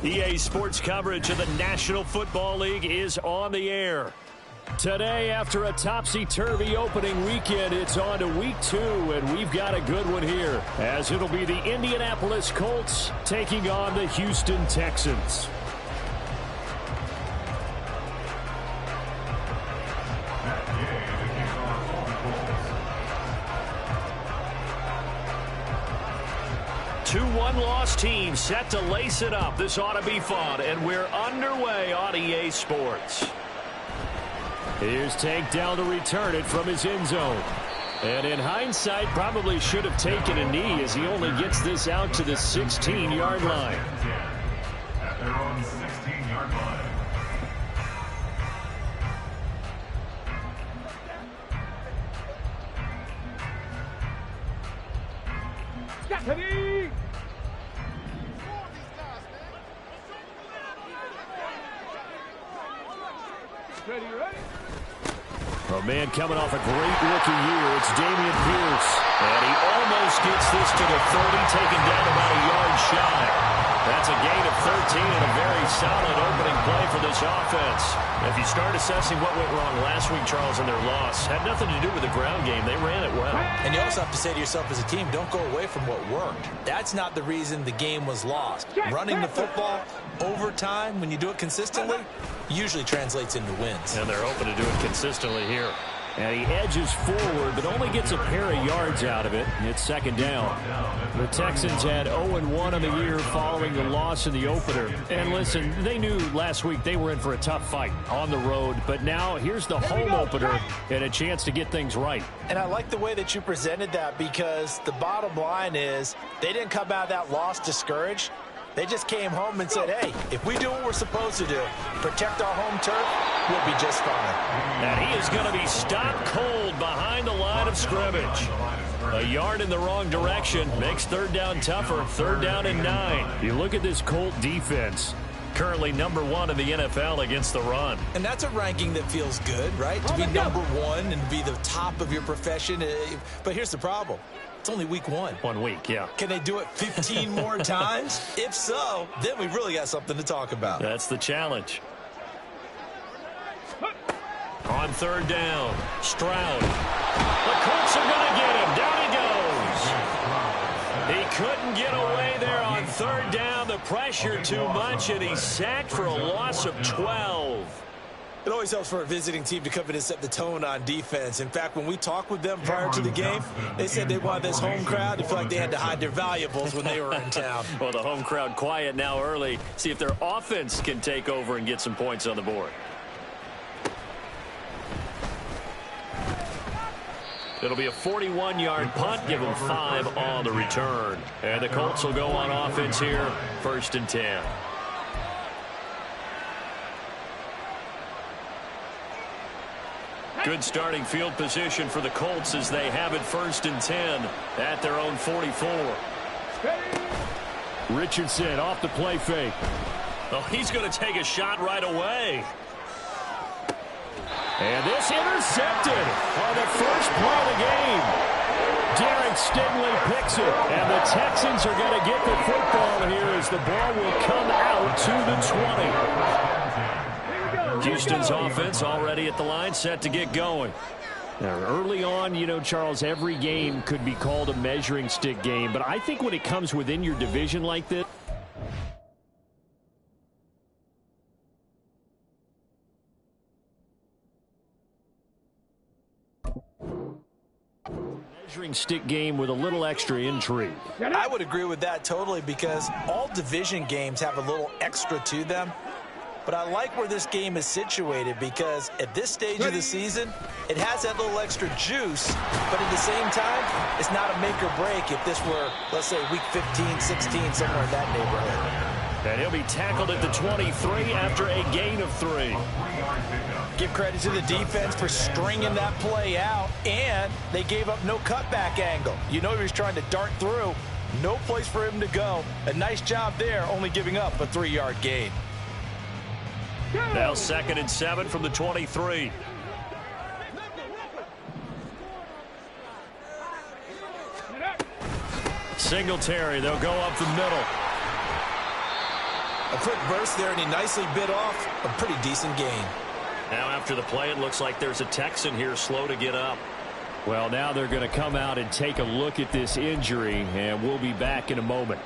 EA Sports coverage of the National Football League is on the air. Today, after a topsy-turvy opening weekend, it's on to week 2, and we've got a good one here, as it'll be the Indianapolis Colts taking on the Houston Texans. Two one-loss teams set to lace it up. This ought to be fun, and we're underway on EA Sports. Here's Tank down to return it from his end zone. And in hindsight, probably should have taken a knee as he only gets this out to the 16-yard line. At their own 16-yard line. A man coming off a great rookie year, it's Dameon Pierce. And he almost gets this to the 30, taken down about a yard shy. That's a gain of 13 and a very solid opening play for this offense. If you start assessing what went wrong last week, Charles, in their loss, had nothing to do with the ground game. They ran it well. And you also have to say to yourself as a team, don't go away from what worked. That's not the reason the game was lost. Running the football over time, when you do it consistently, usually translates into wins. And they're hoping to do it consistently here. And he edges forward, but only gets a pair of yards out of it. It's second down. The Texans had 0-1 on the year following the loss in the opener. And listen, they knew last week they were in for a tough fight on the road. But now here's the home opener and a chance to get things right. And I like the way that you presented that, because the bottom line is they didn't come out of that loss discouraged. They just came home and said, hey, if we do what we're supposed to do, protect our home turf, we'll be just fine. And he is going to be stopped cold behind the line of scrimmage. A yard in the wrong direction makes third down tougher. Third down and 9. You look at this Colt defense. Currently number 1 in the NFL against the run. And that's a ranking that feels good, right? To be number 1 and be the top of your profession. But here's the problem. It's only week 1. 1 week, yeah. Can they do it 15 more times? If so, then we really got something to talk about. That's the challenge. On third down, Stroud. The Colts are going to get him. Down he goes. He couldn't get away there on third down. The pressure too much, and he's sacked for a loss of 12. It always helps for a visiting team to come in and set the tone on defense. In fact, when we talked with them prior to the game, they said they wanted this home crowd to feel like they had to hide their valuables when they were in town. Well, the home crowd quiet now early. See if their offense can take over and get some points on the board. It'll be a 41-yard punt. Give them 5 on the return. And the Colts will go on offense here, 1st and 10. Good starting field position for the Colts as they have it 1st and 10 at their own 44. Richardson off the play fake. Oh, he's going to take a shot right away. And this intercepted on the first play of the game. Derek Stingley picks it, and the Texans are going to get the football here as the ball will come out to the 20. Houston's offense already at the line, set to get going. Now, early on, you know, Charles, every game could be called a measuring stick game, but I think when it comes within your division like this, measuring stick game with a little extra intrigue. I would agree with that totally, because all division games have a little extra to them. But I like where this game is situated, because at this stage of the season, it has that little extra juice, but at the same time, it's not a make or break if this were, let's say, week 15, 16, somewhere in that neighborhood. And he'll be tackled at the 23 after a gain of 3. Give credit to the defense for stringing that play out, and they gave up no cutback angle. You know he was trying to dart through. No place for him to go. A nice job there, only giving up a 3-yard gain. Now 2nd and 7 from the 23. Singletary, they'll go up the middle. A quick burst there, and he nicely bit off a pretty decent gain. Now after the play, it looks like there's a Texan here slow to get up. Well, now they're going to come out and take a look at this injury, and we'll be back in a moment.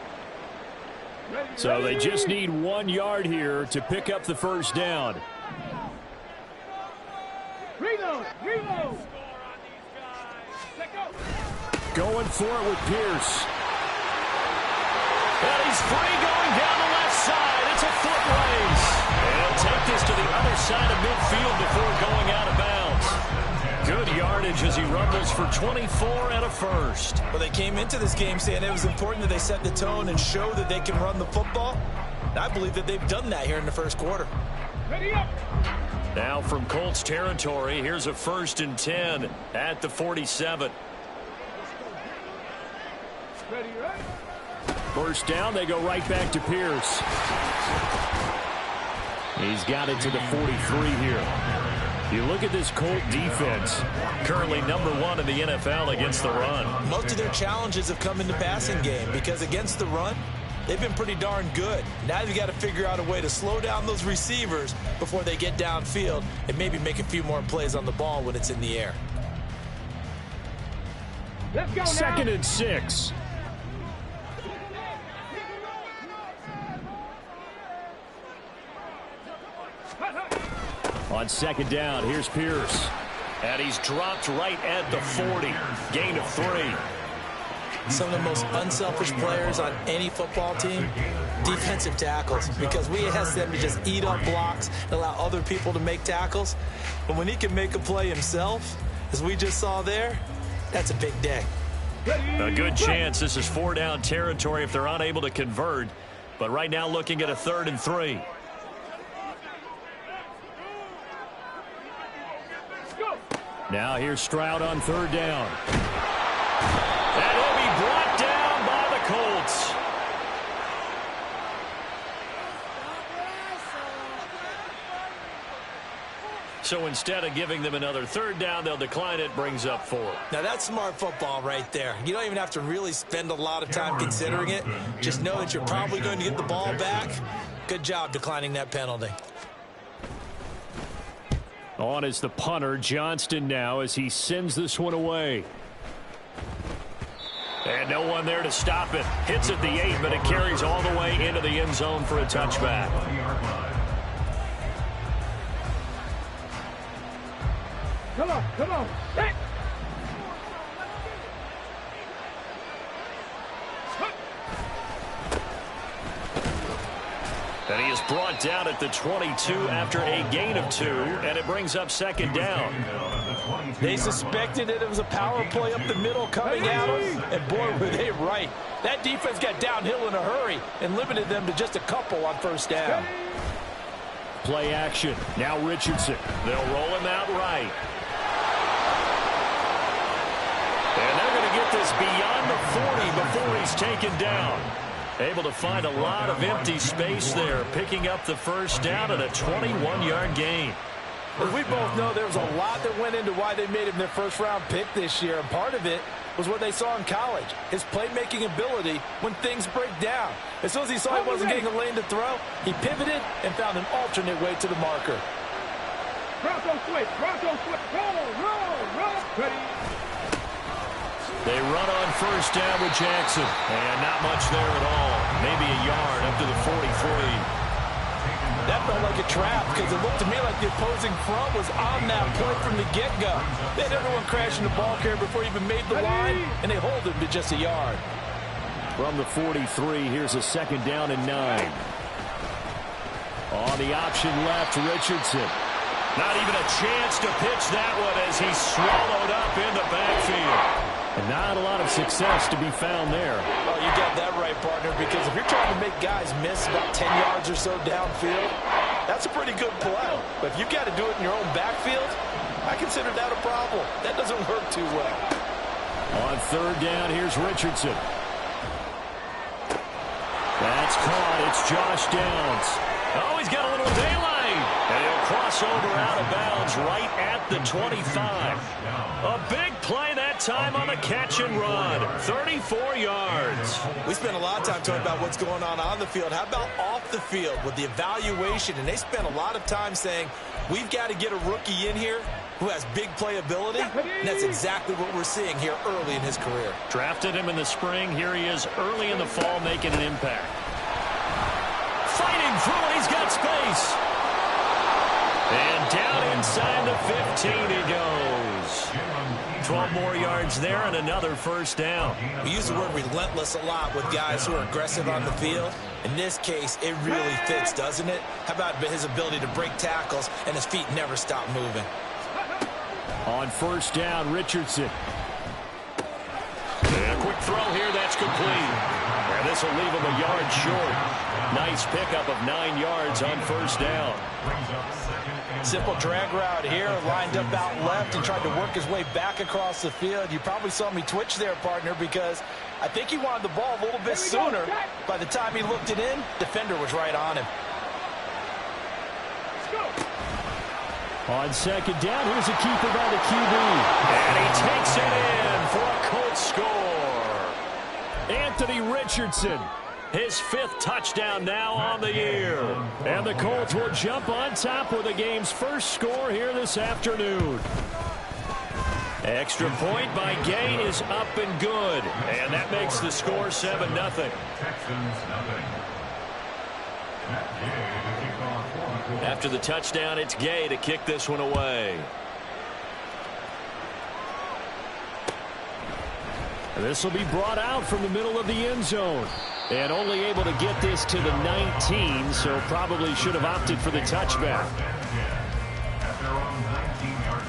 So they just need 1 yard here to pick up the first down. Reload! Going for it with Pierce. And he's free going down the left side. It's a foot race. And he'll take this to the other side of midfield before going out of bounds. Good yardage as he rumbles for 24 and a first. Well, they came into this game saying it was important that they set the tone and show that they can run the football. And I believe that they've done that here in the first quarter. Ready up! Now from Colts territory, here's a 1st and 10 at the 47. Ready, right? First down, they go right back to Pierce. He's got it to the 43 here. You look at this Colt defense, currently #1 in the NFL against the run. Most of their challenges have come in the passing game because against the run, they've been pretty darn good. Now you've got to figure out a way to slow down those receivers before they get downfield and maybe make a few more plays on the ball when it's in the air. Let's go now. 2nd and 6. On 2nd down, here's Pierce. And he's dropped right at the 40. Gain of 3. Some of the most unselfish players on any football team, defensive tackles, because we ask them to just eat up blocks and allow other people to make tackles. But when he can make a play himself, as we just saw there, that's a big day. A good chance this is 4-down territory if they're unable to convert. But right now looking at a 3rd and 3. Now here's Stroud on 3rd down. And he'll be brought down by the Colts. So instead of giving them another 3rd down, they'll decline it, brings up 4. Now that's smart football right there. You don't even have to really spend a lot of time considering it. Just know that you're probably going to get the ball back. Good job declining that penalty. On is the punter, Johnston, now as he sends this one away. And no one there to stop it. Hits at the 8, but it carries all the way into the end zone for a touchback. Come on. Hey. And he is brought down at the 22 after a gain of 2, and it brings up 2nd down. They suspected that it was a power play up the middle coming at them, and boy, were they right. That defense got downhill in a hurry and limited them to just a couple on 1st down. Play action. Now Richardson. They'll roll him out right. And they're going to get this beyond the 40 before he's taken down. Able to find a lot of empty space there, picking up the 1st down and a 21-yard gain. As we both know, there was a lot that went into why they made him their 1st-round pick this year, and part of it was what they saw in college, his playmaking ability when things break down. As soon as he saw he wasn't getting a lane to throw, he pivoted and found an alternate way to the marker. Bronco switch. Roll. Ready. They run on 1st down with Jackson. And not much there at all. Maybe a yard up to the 43. That felt like a trap because it looked to me like the opposing front was on that play from the get-go. They had everyone crashing the ball carrier before he even made the line, and they hold him to just a yard. From the 43, here's a 2nd down and 9. On the option left, Richardson. Not even a chance to pitch that one as he's swallowed up in the backfield. And not a lot of success to be found there. Oh, you got that right, partner, because if you're trying to make guys miss about 10 yards or so downfield, that's a pretty good play. But if you've got to do it in your own backfield, I consider that a problem. That doesn't work too well. On 3rd down, here's Richardson. That's caught. It's Josh Downs. Oh, he's got a little daylight. And he'll cross over out of bounds right at the 25. A big play that time on the catch and run. 34 yards. We spent a lot of time talking about what's going on the field. How about off the field with the evaluation? And they spent a lot of time saying, we've got to get a rookie in here who has big playability, and that's exactly what we're seeing here early in his career. Drafted him in the spring. Here he is early in the fall making an impact. Fighting through it. He's got space. And down inside the 15 he goes. 12 more yards there and another first down. We use the word relentless a lot with guys who are aggressive on the field. In this case, it really fits, doesn't it? How about his ability to break tackles and his feet never stop moving? On first down, Richardson. And a quick throw here, that's complete. And this will leave him a yard short. Nice pickup of 9 yards on first down. Simple drag route here, lined up out left and tried to work his way back across the field. You probably saw me twitch there, partner, because I think he wanted the ball a little bit sooner. By the time he looked it in, defender was right on him. On second down, here's a keeper by the QB. And he takes it in for a Colts score. Anthony Richardson, his 5th touchdown now on the year. And the Colts will jump on top with the game's first score here this afternoon. Extra point by Gay is up and good. And that makes the score 7-0. Texans nothing. After the touchdown, it's Gay to kick this one away. And this will be brought out from the middle of the end zone. And only able to get this to the 19, so probably should have opted for the touchback. At their own 19-yard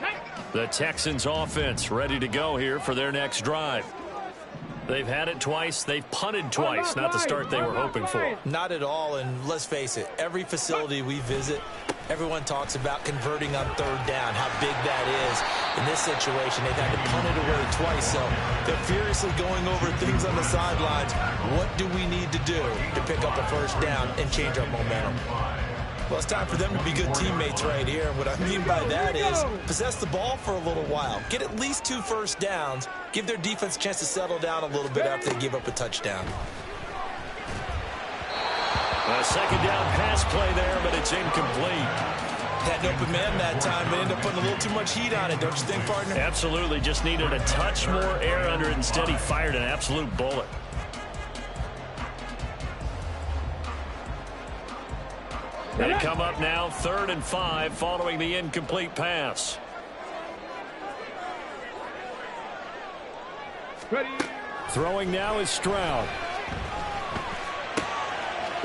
line. The Texans offense ready to go here for their next drive. They've had it twice. They've punted twice. Not the start they were hoping for. Not at all, and let's face it, every facility we visit, everyone talks about converting on third down, how big that is. In this situation, they've had to punt it away twice, so they're furiously going over things on the sidelines. What do we need to do to pick up a first down and change our momentum? Well, it's time for them to be good teammates right here. And what I mean by that is possess the ball for a little while. Get at least 2 first downs. Give their defense a chance to settle down a little bit after they give up a touchdown. A second down pass play there, but it's incomplete. Had an open man that time, but ended up putting a little too much heat on it, don't you think, partner? Absolutely. Just needed a touch more air under it. Instead, he fired an absolute bullet. They come up now 3rd and 5 following the incomplete pass. Ready. Throwing now is Stroud.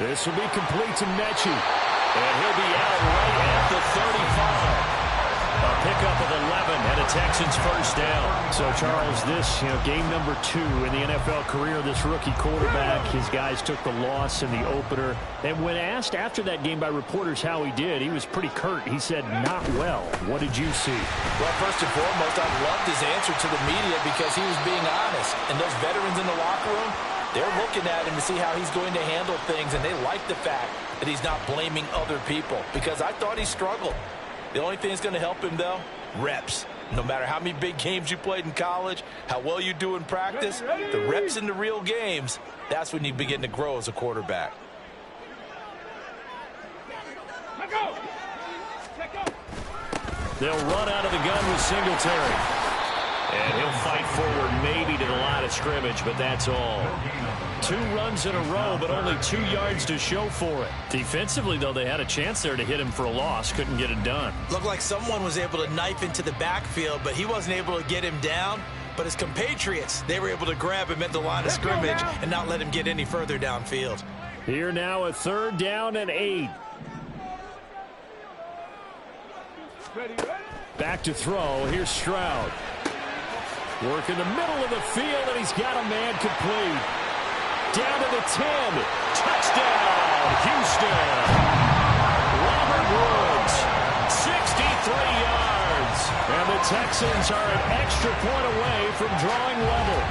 This will be complete to Mechie. And he'll be out right at the 35. A pickup of 11 and a Texans first down. So, Charles, this game number 2 in the NFL career, this rookie quarterback, his guys took the loss in the opener. And when asked after that game by reporters how he did, he was pretty curt. He said, not well. What did you see? Well, first and foremost, I loved his answer to the media because he was being honest. And those veterans in the locker room, they're looking at him to see how he's going to handle things, and they like the fact that he's not blaming other people because I thought he struggled. The only thing that's going to help him, though, reps. No matter how many big games you played in college, how well you do in practice, the reps in the real games, that's when you begin to grow as a quarterback. Let go. Let go. They'll run out of the gun with Singletary. And he'll fight forward maybe to the line of scrimmage, but that's all. 2 runs in a row, but only 2 yards to show for it. Defensively, though, they had a chance there to hit him for a loss. Couldn't get it done. Looked like someone was able to knife into the backfield, but he wasn't able to get him down. But his compatriots, they were able to grab him at the line of scrimmage and not let him get any further downfield. Here now a 3rd down and 8. Ready. Back to throw. Here's Stroud. Work in the middle of the field, and he's got a man complete. Down to the 10. Touchdown, Houston. Robert Woods, 63 yards. And the Texans are an extra point away from drawing level.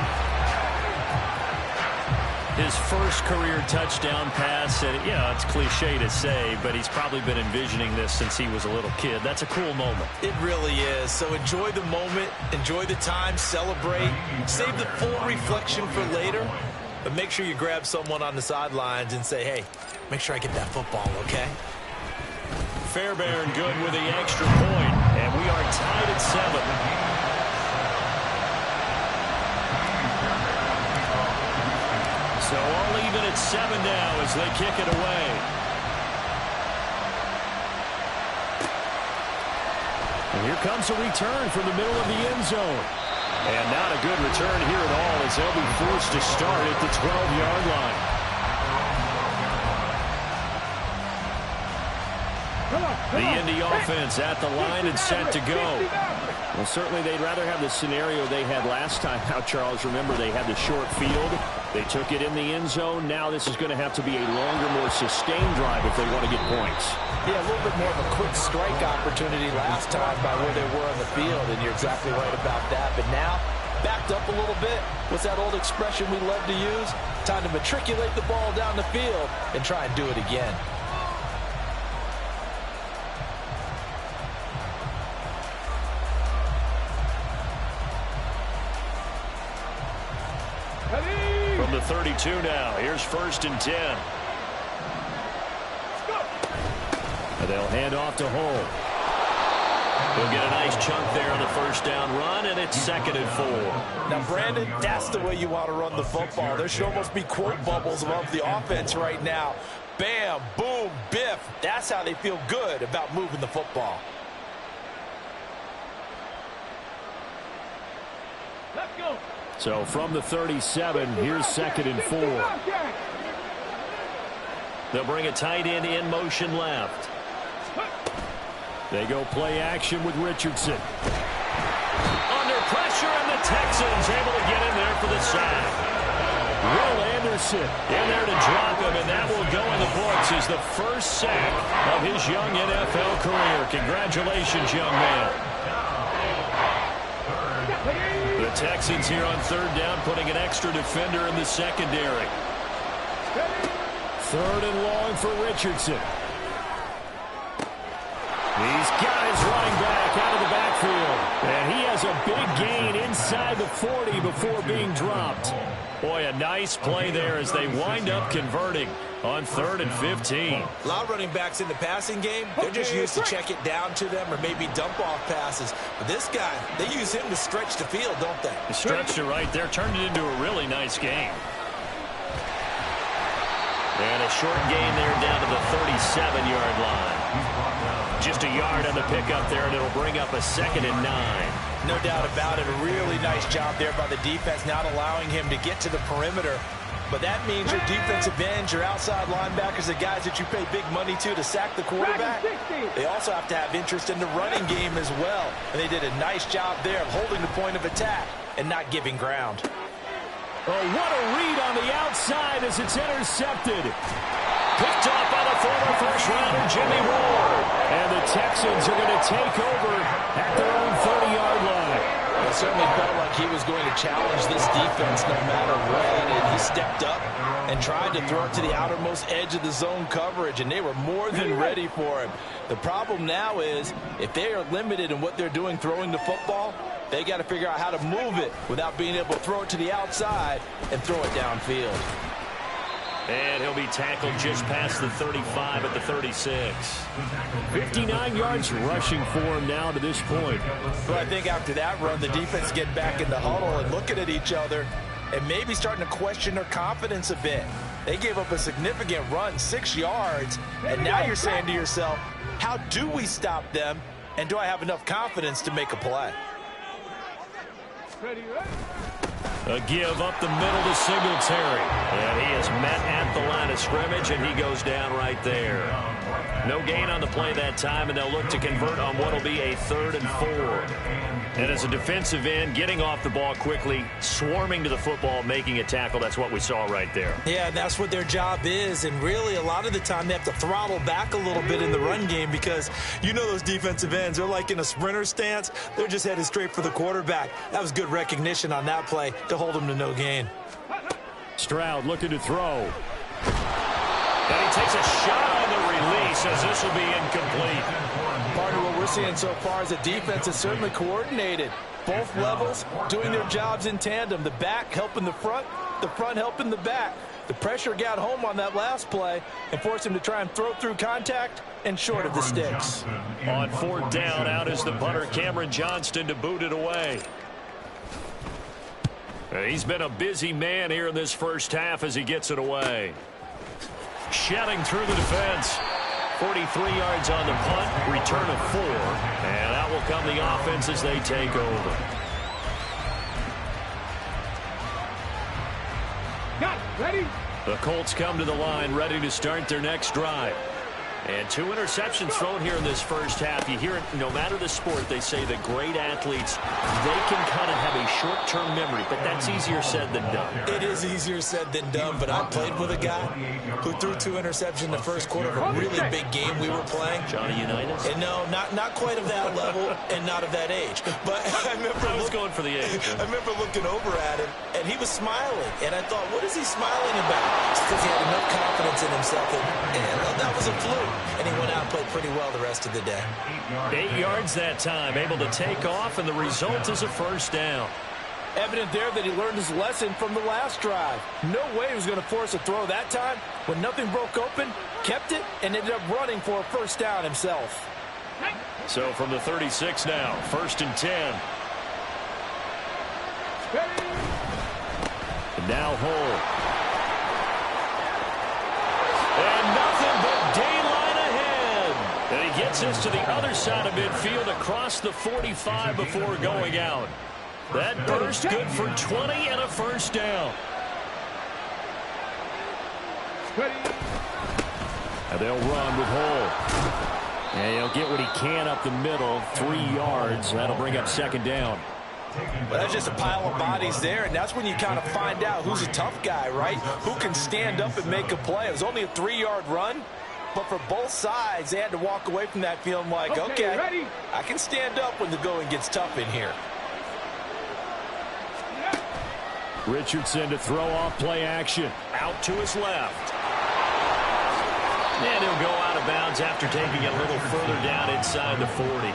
His first career touchdown pass, and yeah, it's cliche to say, but he's probably been envisioning this since he was a little kid. That's a cool moment. It really is. So enjoy the moment, enjoy the time, celebrate, save the full reflection for later, but make sure you grab someone on the sidelines and say, hey, make sure I get that football, okay? Fairbairn good with the extra point, and we are tied at 7. So all even at 7 now as they kick it away. And here comes a return from the middle of the end zone. And not a good return here at all as they'll be forced to start at the 12-yard line. The Indy offense at the line and set to go. Well, certainly they'd rather have the scenario they had last time out, Charles. Remember, they had the short field. They took it in the end zone. Now this is going to have to be a longer, more sustained drive if they want to get points. Yeah, a little bit more of a quick strike opportunity last time by where they were on the field, and you're exactly right about that. But now, backed up a little bit. What's that old expression we love to use? Time to matriculate the ball down the field and try and do it again. From the 32 now, here's 1st and 10. And they'll hand off to Hull. He'll get a nice chunk there on the first down run, and it's 2nd and 4. Now, Brandon, that's the way you want to run the football. There should almost be quote bubbles above the offense right now. Bam, boom, biff. That's how they feel good about moving the football. Let's go. So from the 37, here's 2nd and 4. They'll bring a tight end in motion left. They go play action with Richardson. Under pressure, and the Texans able to get in there for the sack. Will Anderson in there to drop him, and that will go in the books as the first sack of his young NFL career. Congratulations, young man. The Texans here on 3rd down, putting an extra defender in the secondary. 3rd and long for Richardson. He's got his running back out of the backfield. And he has a big gain inside the 40 before being dropped. Boy, a nice play there as they wind up converting on 3rd and 15. A lot of running backs in the passing game, they're just used to check it down to them or maybe dump off passes. But this guy, they use him to stretch the field, don't they? He stretched it right there, turned it into a really nice game. And a short gain there down to the 37-yard line. Just a yard on the pickup there, and it'll bring up a 2nd and 9. No doubt about it. A really nice job there by the defense, not allowing him to get to the perimeter. But that means your defensive ends, your outside linebackers, the guys that you pay big money to sack the quarterback, they also have to have interest in the running game as well. And they did a nice job there of holding the point of attack and not giving ground. Oh, what a read on the outside as it's intercepted. Picked off by the former first-rounder Jimmy Ward. And the Texans are going to take over at their own 30-yard line. It certainly felt like he was going to challenge this defense no matter what. And he stepped up and tried to throw it to the outermost edge of the zone coverage, and they were more than ready for him. The problem now is if they are limited in what they're doing throwing the football, they got to figure out how to move it without being able to throw it to the outside and throw it downfield. And he'll be tackled just past the 35 at the 36. 59 yards rushing for him now to this point. Well, I think after that run, the defense get back in the huddle and looking at each other and maybe starting to question their confidence a bit. They gave up a significant run, 6 yards, and now you're saying to yourself, how do we stop them, and do I have enough confidence to make a play? A give up the middle to Singletary. And he is met at the line of scrimmage, and he goes down right there. No gain on the play that time, and they'll look to convert on what will be a 3rd and 4. And as a defensive end, getting off the ball quickly, swarming to the football, making a tackle, that's what we saw right there. Yeah, that's what their job is. And really, a lot of the time, they have to throttle back a little bit in the run game because you know those defensive ends, they're like in a sprinter stance. They're just headed straight for the quarterback. That was good recognition on that play to hold them to no gain. Stroud looking to throw. And he takes a shot on the release as this will be incomplete. Part of what we're seeing so far is the defense is certainly coordinated. Both levels doing their jobs in tandem. The back helping the front helping the back. The pressure got home on that last play and forced him to try and throw through contact and short of the sticks. On 4th down, out is the punter, Cameron Johnston, to boot it away. He's been a busy man here in this first half as he gets it away. Shedding through the defense. 43 yards on the punt, return of 4, and out will come the offense as they take over. Got it. Ready? The Colts come to the line, ready to start their next drive. And 2 interceptions thrown here in this first half. You hear it, no matter the sport, they say that great athletes, they can kind of have a short-term memory, but that's easier said than done. It is easier said than done, but I played with a guy who threw 2 interceptions in the first quarter of a really big game we were playing. Johnny Unitas? And no, not quite of that level and not of that age. But I remember going for the age. I remember looking over at him, and he was smiling. And I thought, what is he smiling about? It's because he had enough confidence in himself that was a fluke. And he went out and played pretty well the rest of the day. 8 yards that time, able to take off, and the result is a first down. Evident there that he learned his lesson from the last drive. No way he was going to force a throw that time. When nothing broke open, kept it, and ended up running for a first down himself. So from the 36 now, 1st and 10. And now Hole. And nothing but daylight ahead. And he gets this to the other side of midfield across the 45 before going out. That burst good for 20 and a first down. And they'll run with Hole. And he'll get what he can up the middle, 3 yards. That'll bring up 2nd down. Well, that's just a pile of bodies there, and that's when you kind of find out who's a tough guy, right? Who can stand up and make a play. It was only a 3-yard run, but for both sides, they had to walk away from that feeling like, okay, I can stand up when the going gets tough in here. Richardson to throw off play action. Out to his left. And he'll go out of bounds after taking it a little further down inside the 40.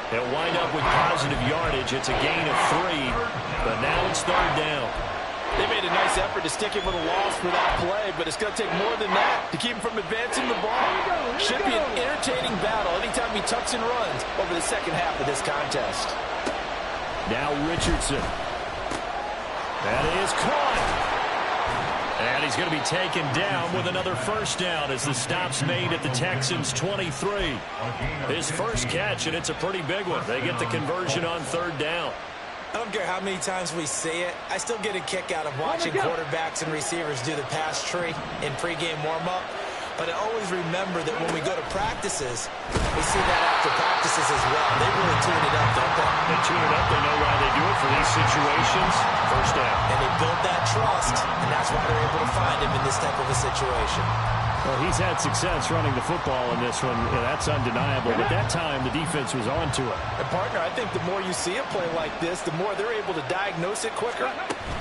They'll wind up with positive yardage. It's a gain of 3, but now it's 3rd down. They made a nice effort to stick him with a loss for that play, but it's going to take more than that to keep him from advancing the ball. Should be an entertaining battle anytime he tucks and runs over the second half of this contest. Now Richardson. That is caught. And he's going to be taken down with another first down as the stop's made at the Texans' 23. His first catch, and it's a pretty big one. They get the conversion on 3rd down. I don't care how many times we say it, I still get a kick out of watching quarterbacks and receivers do the pass tree in pregame warm-up. But I always remember that when we go to practices, we see that after practices as well. They really tune it up, don't they? They tune it up. They know why they do it for these situations. First down. And they build that trust, and that's why they're able to find him in this type of a situation. Well, he's had success running the football in this one. Yeah, that's undeniable. But that time, the defense was on to it. And, partner, I think the more you see a play like this, the more they're able to diagnose it quicker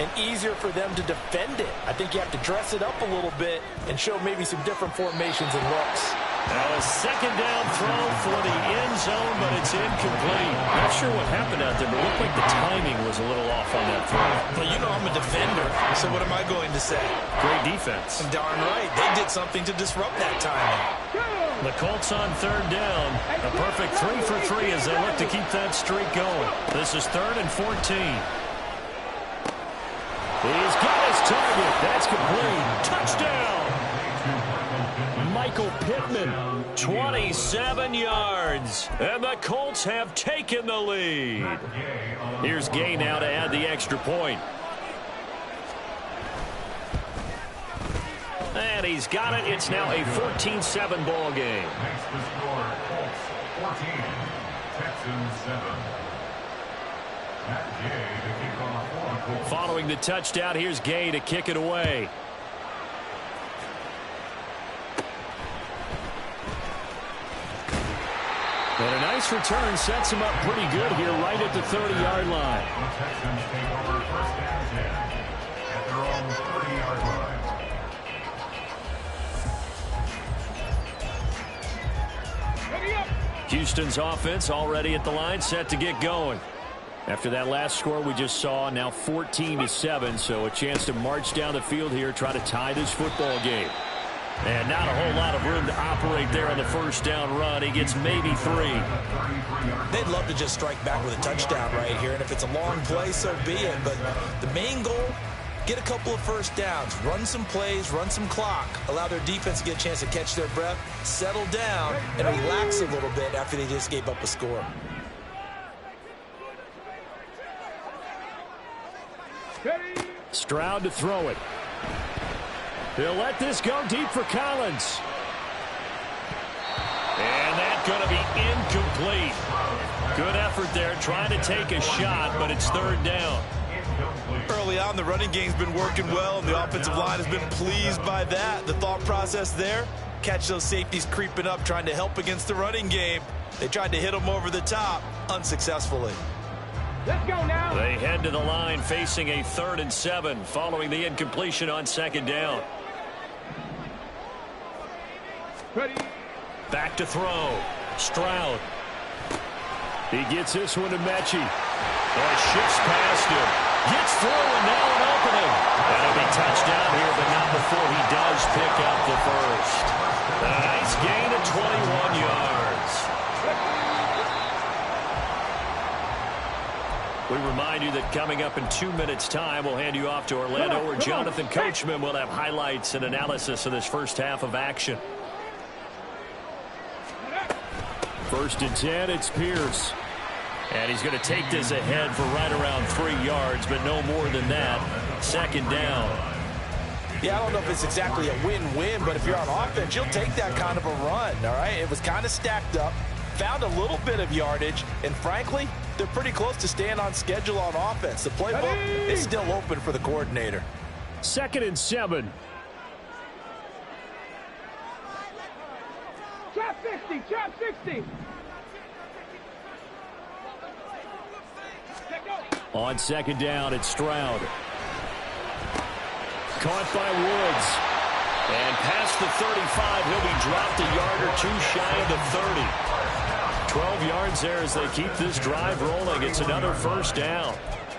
and easier for them to defend it. I think you have to dress it up a little bit and show maybe some different formations and looks. Now a 2nd down throw for the end zone, but it's incomplete. Not sure what happened out there, but it looked like the timing was a little off on that throw. Well, you know I'm a defender, so what am I going to say? Great defense. Darn right. They did something to disrupt that timing. The Colts on 3rd down. A perfect 3 for 3 as they look to keep that streak going. This is 3rd and 14. He's got his target. That's complete. Touchdown. Michael Pittman, 27 yards. And the Colts have taken the lead. Here's Gay now to add the extra point. And he's got it. It's now a 14-7 ball game. Makes the score Colts 14, Texans 7. Following the touchdown, here's Gay to kick it away. And a nice return sets him up pretty good here right at the 30-yard line. The Texans take over first and 10 at their own 30-yard line. Ready up. Houston's offense already at the line, set to get going. After that last score we just saw, now 14-7, so a chance to march down the field here, try to tie this football game. And not a whole lot of room to operate there on the first down run. He gets maybe 3. They'd love to just strike back with a touchdown right here, and if it's a long play, so be it. But the main goal, get a couple of first downs, run some plays, run some clock, allow their defense to get a chance to catch their breath, settle down, and relax a little bit after they just gave up a score. Stroud to throw it. He'll let this go deep for Collins. And that's going to be incomplete. Good effort there trying to take a shot, but it's third down. Early on, the running game's been working well, and the offensive line has been pleased by that. The thought process there, catch those safeties creeping up, trying to help against the running game. They tried to hit them over the top, unsuccessfully. Let's go now. They head to the line facing a 3rd and 7 following the incompletion on 2nd down. Ready. Back to throw. Stroud. He gets this one to Mechie. And shifts past him. Gets through and now an opening. That'll be touchdown here, but not before he does pick up the first. A nice gain of 21 yards. We remind you that coming up in 2 minutes' time, we'll hand you off to Orlando, where Jonathan Coachman will have highlights and analysis of this first half of action. 1st and 10, it's Pierce. And he's going to take this ahead for right around 3 yards, but no more than that. 2nd down. Yeah, I don't know if it's exactly a win-win, but if you're on offense, you'll take that kind of a run, all right? It was kind of stacked up, found a little bit of yardage, and frankly, they're pretty close to staying on schedule on offense. The playbook is still open for the coordinator. 2nd and 7. Trap 60. Trap 60. On 2nd down, it's Stroud. Caught by Woods. And past the 35, he'll be dropped a yard or 2 shy of the 30. 12 yards there as they keep this drive rolling. It's another 1st down.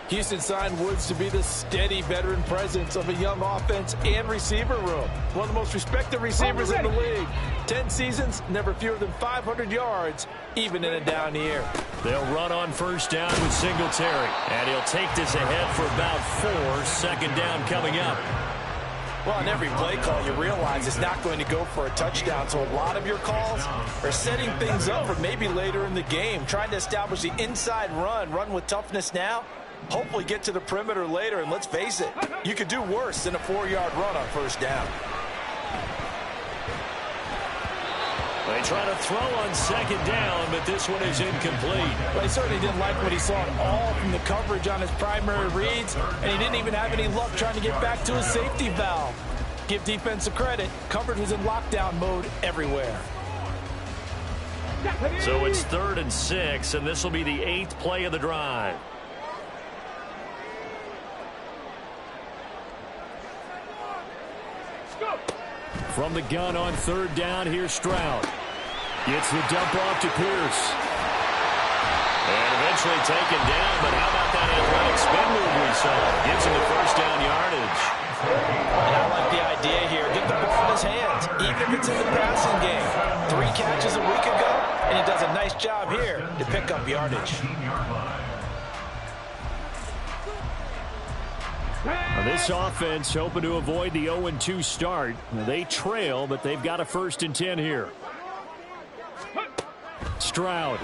Houston signed Woods to be the steady veteran presence of a young offense and receiver room. One of the most respected receivers in the league. 10 seasons, never fewer than 500 yards, even in a down year. They'll run on 1st down with Singletary. And he'll take this ahead for about 4. 2nd down coming up. Well, on every play call, you realize it's not going to go for a touchdown. So a lot of your calls are setting things up for maybe later in the game, trying to establish the inside run with toughness now. Hopefully get to the perimeter later, and let's face it, you could do worse than a 4-yard run on 1st down. They try to throw on 2nd down, but this one is incomplete. Well, he certainly didn't like what he saw at all from the coverage on his primary reads, and he didn't even have any luck trying to get back to his safety valve. Give defensive credit. Coverage was in lockdown mode everywhere. So it's 3rd and 6, and this will be the 8th play of the drive. From the gun on 3rd down, here's Stroud. Gets the dump off to Pierce. And eventually taken down, but how about that athletic spin move we saw? Gives him the 1st down yardage. And I like the idea here. Get the ball in his hands, even if it's in the passing game. 3 catches a week ago, and he does a nice job here to pick up yardage. Now this offense hoping to avoid the 0-2 start. They trail, but they've got a 1st and 10 here. Stroud.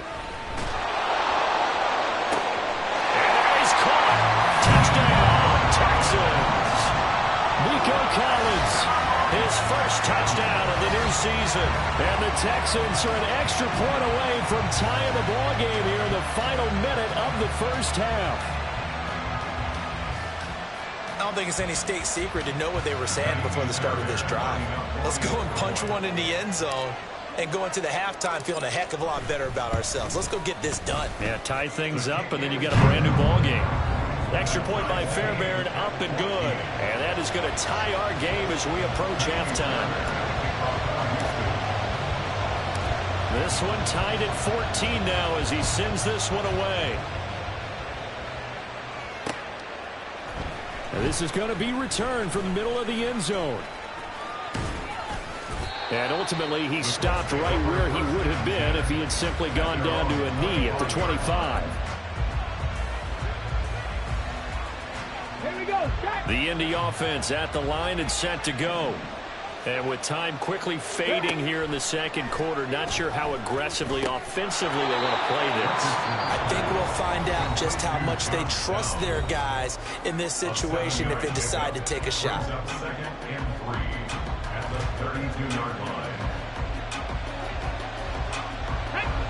And he's caught. Touchdown, Texans. Nico Collins his first touchdown of the new season. And the Texans are an extra point away from tying the ball game here in the final minute of the first half. I don't think it's any state secret to know what they were saying before the start of this drive. Let's go and punch one in the end zone and go into the halftime feeling a heck of a lot better about ourselves. Let's go get this done. Yeah, tie things up, and then you get a brand new ball game. Extra point by Fairbairn, up and good. And that is going to tie our game as we approach halftime. This one tied at 14 now as he sends this one away. And this is going to be returned from the middle of the end zone. And ultimately, he stopped right where he would have been if he had simply gone down to a knee at the 25. Here we go. The Indy offense at the line and set to go. And with time quickly fading here in the second quarter, not sure how aggressively, offensively they want to play this. I think we'll find out just how much they trust their guys in this situation if they decide to take a shot. Second and 3 at the 32-yard line.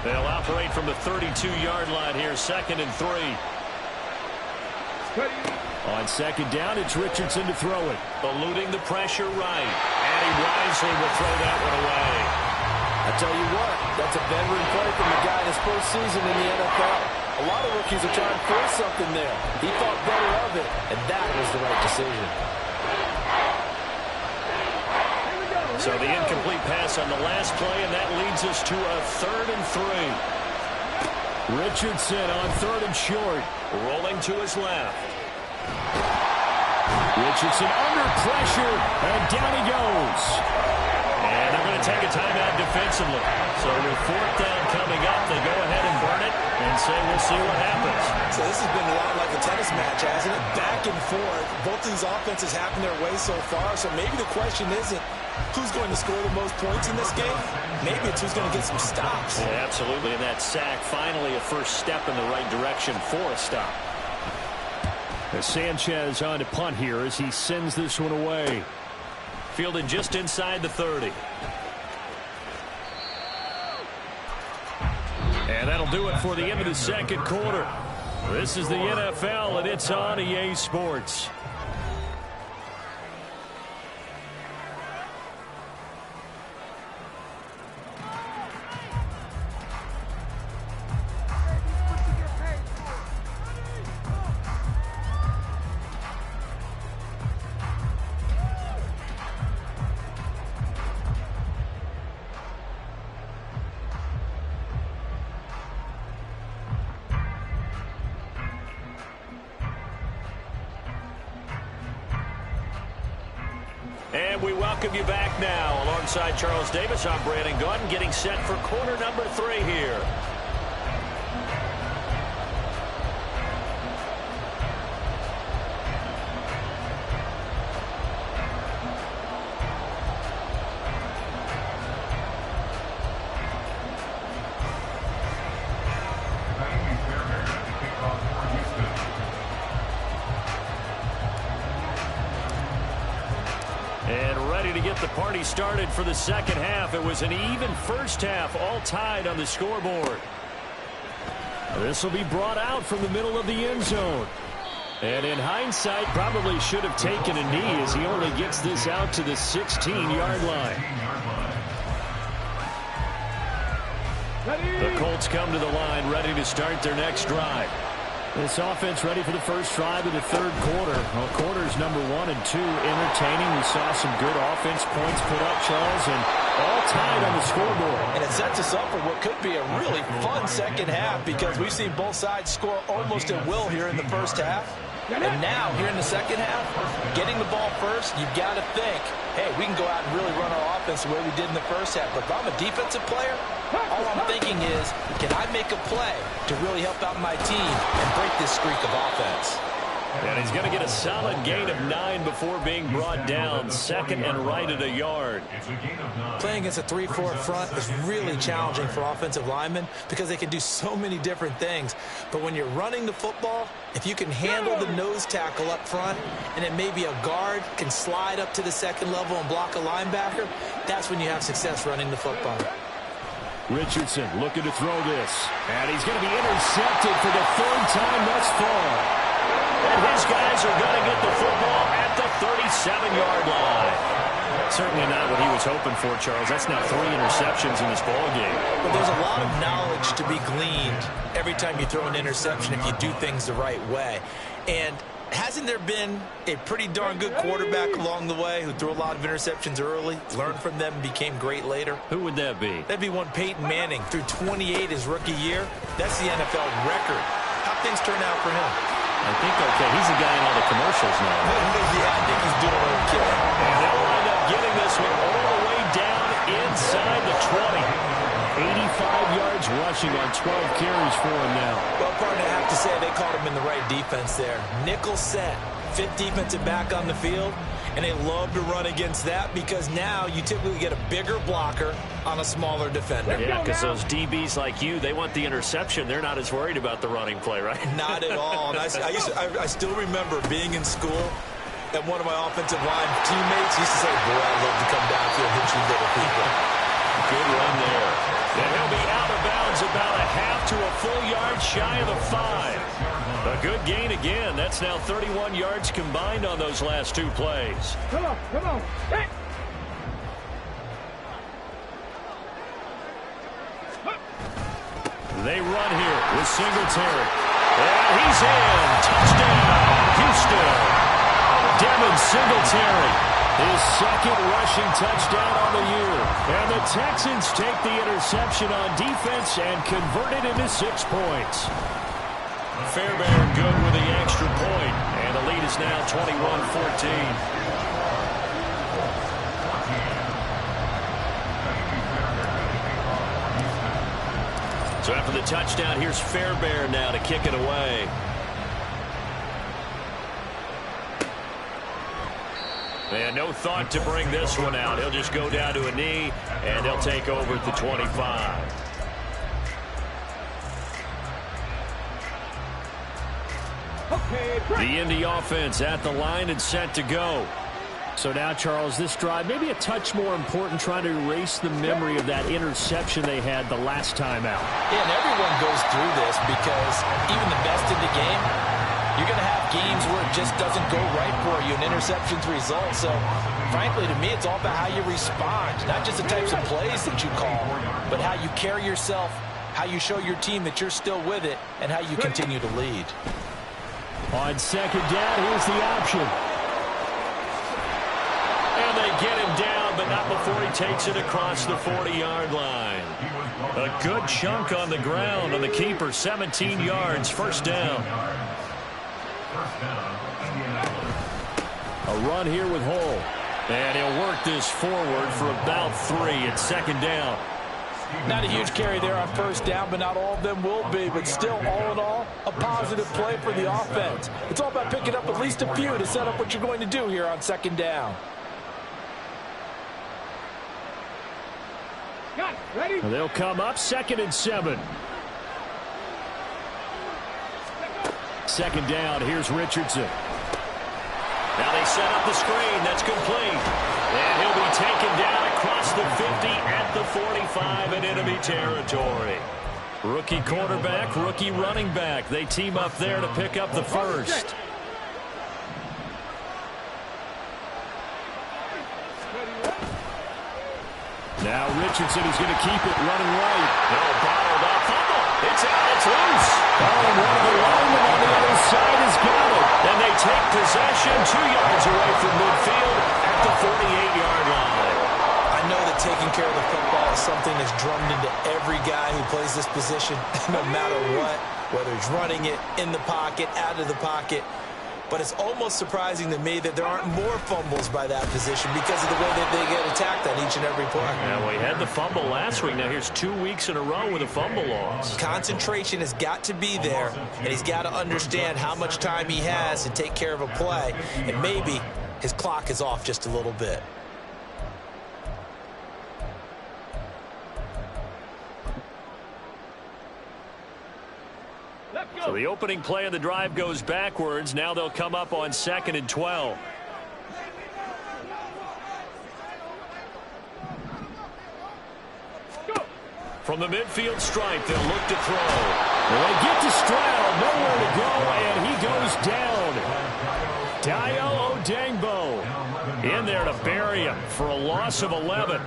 They'll operate from the 32-yard line here, 2nd and 3. On second down, it's Richardson to throw it. Eluding the pressure right. And he wisely will throw that one away. I tell you what, that's a veteran play from the guy in his first season in the NFL. A lot of rookies are trying to force something there. He thought better of it, and that was the right decision. So the incomplete pass on the last play, and that leads us to a 3rd and 3. Richardson on 3rd and short. Rolling to his left. Richardson under pressure, and down he goes. And they're going to take a timeout defensively. So with 4th down coming up, they go ahead and burn it and say we'll see what happens. So this has been a lot like a tennis match, hasn't it? Back and forth. Both of these offenses happen their way so far. So maybe the question isn't who's going to score the most points in this game. Maybe it's who's going to get some stops. Yeah, absolutely. And that sack, finally a first step in the right direction for a stop. Sanchez on to punt here as he sends this one away. Fielded just inside the 30. And that'll do it for the end of the second quarter. This is the NFL, and it's on EA Sports. And we welcome you back now. Alongside Charles Davis, I'm Brandon Gaudin, getting set for quarter number 3 here. Defending Fairbairn at the kickoff for Houston. And ready to get the party started for the second half. It was an even first half, all tied on the scoreboard. This will be brought out from the middle of the end zone. And in hindsight, probably should have taken a knee as he only gets this out to the 16-yard line. The Colts come to the line, ready to start their next drive. This offense ready for the first drive of the third quarter. Well, quarters number 1 and 2 entertaining. We saw some good offense points put up, Charles, and all tied on the scoreboard. And it sets us up for what could be a really fun second half because we've seen both sides score almost at will here in the first half. And now, here in the second half, getting the ball first, you've got to think, hey, we can go out and really run our offense the way we did in the first half. But if I'm a defensive player, all I'm thinking is, can I make a play to really help out my team and break this streak of offense? And he's going to get a solid gain of 9 before being brought down. Second and right at a yard. Playing against a 3-4 front is really challenging for offensive linemen because they can do so many different things. But when you're running the football, if you can handle the nose tackle up front and then maybe a guard can slide up to the second level and block a linebacker, that's when you have success running the football. Richardson looking to throw this. And he's going to be intercepted for the third time thus far. And his guys are going to get the football at the 37-yard line. Certainly not what he was hoping for, Charles. That's now 3 interceptions in this ballgame. But there's a lot of knowledge to be gleaned every time you throw an interception if you do things the right way. And hasn't there been a pretty darn good quarterback along the way who threw a lot of interceptions early, learned from them, became great later? Who would that be? That'd be one Peyton Manning. Threw 28 his rookie year. That's the NFL record. How things turn out for him? I think, okay, he's the guy in all the commercials now. Yeah, I think he's doing okay. And they'll wind up getting this one all the way down inside the 20. 85 yards rushing on 12 carries for him now. Well, partner, I have to say they caught him in the right defense there. Nickel set, 5th defensive back on the field, and they love to run against that because now you typically get a bigger blocker on a smaller defender. Yeah, because those DBs like you, they want the interception. They're not as worried about the running play, right? Not at all. And I still remember being in school, and one of my offensive line teammates used to say, boy, I'd love to come downfield and hit you little people. Good run there. And he'll be out of bounds about a half to a full yard shy of the 5. A good gain again. That's now 31 yards combined on those last 2 plays. Come on, come on. Hey. They run here with Singletary. And he's in. Touchdown, Houston. Devin Singletary, his second rushing touchdown on the year. And the Texans take the interception on defense and convert it into 6 points. Fairbairn good with the extra point, and the lead is now 21-14. So after the touchdown, here's Fairbairn now to kick it away. And no thought to bring this one out. He'll just go down to a knee, and they'll take over at the 25. The Indy offense at the line and set to go. So now, Charles, this drive maybe a touch more important, trying to erase the memory of that interception they had the last time out. Yeah, and everyone goes through this because even the best in the game, you're going to have games where it just doesn't go right for you, and interceptions result. So, frankly, to me, it's all about how you respond, not just the types of plays that you call, but how you carry yourself, how you show your team that you're still with it, and how you continue to lead. On second down, here's the option. And they get him down, but not before he takes it across the 40-yard line. A good chunk on the ground on the keeper, 17 yards, first down. A run here with Hull. And he'll work this forward for about 3 at second down. Not a huge carry there on first down, but not all of them will be. But still, all in all, a positive play for the offense. It's all about picking up at least a few to set up what you're going to do here on second down. Got it. Ready? And they'll come up 2nd and 7. Second down, here's Richardson. Now they set up the screen. That's complete. And he'll be taken down across the 50 at the 45 in enemy territory. Rookie quarterback, rookie running back. They team up there to pick up the first. Now Richardson is going to keep it running right. No, bottled up. Fumble. It's out. It's loose. Oh, and one of the linemen on the other side has got it. And they take possession 2 yards away from midfield at the 48-yard line. I know that taking care of the football is something that's drummed into every guy who plays this position, no matter what, whether he's running it, in the pocket, out of the pocket. but it's almost surprising to me that there aren't more fumbles by that position because of the way that they get attacked on each and every play. Now, we had the fumble last week. Now, here's 2 weeks in a row with a fumble loss. Concentration has got to be there, and he's got to understand how much time he has to take care of a play, and maybe his clock is off just a little bit. So the opening play of the drive goes backwards. Now they'll come up on 2nd and 12. From the midfield stripe, they'll look to throw. They get to Stroud, nowhere to go, and he goes down. Dayo Odeyingbo in there to bury him for a loss of 11.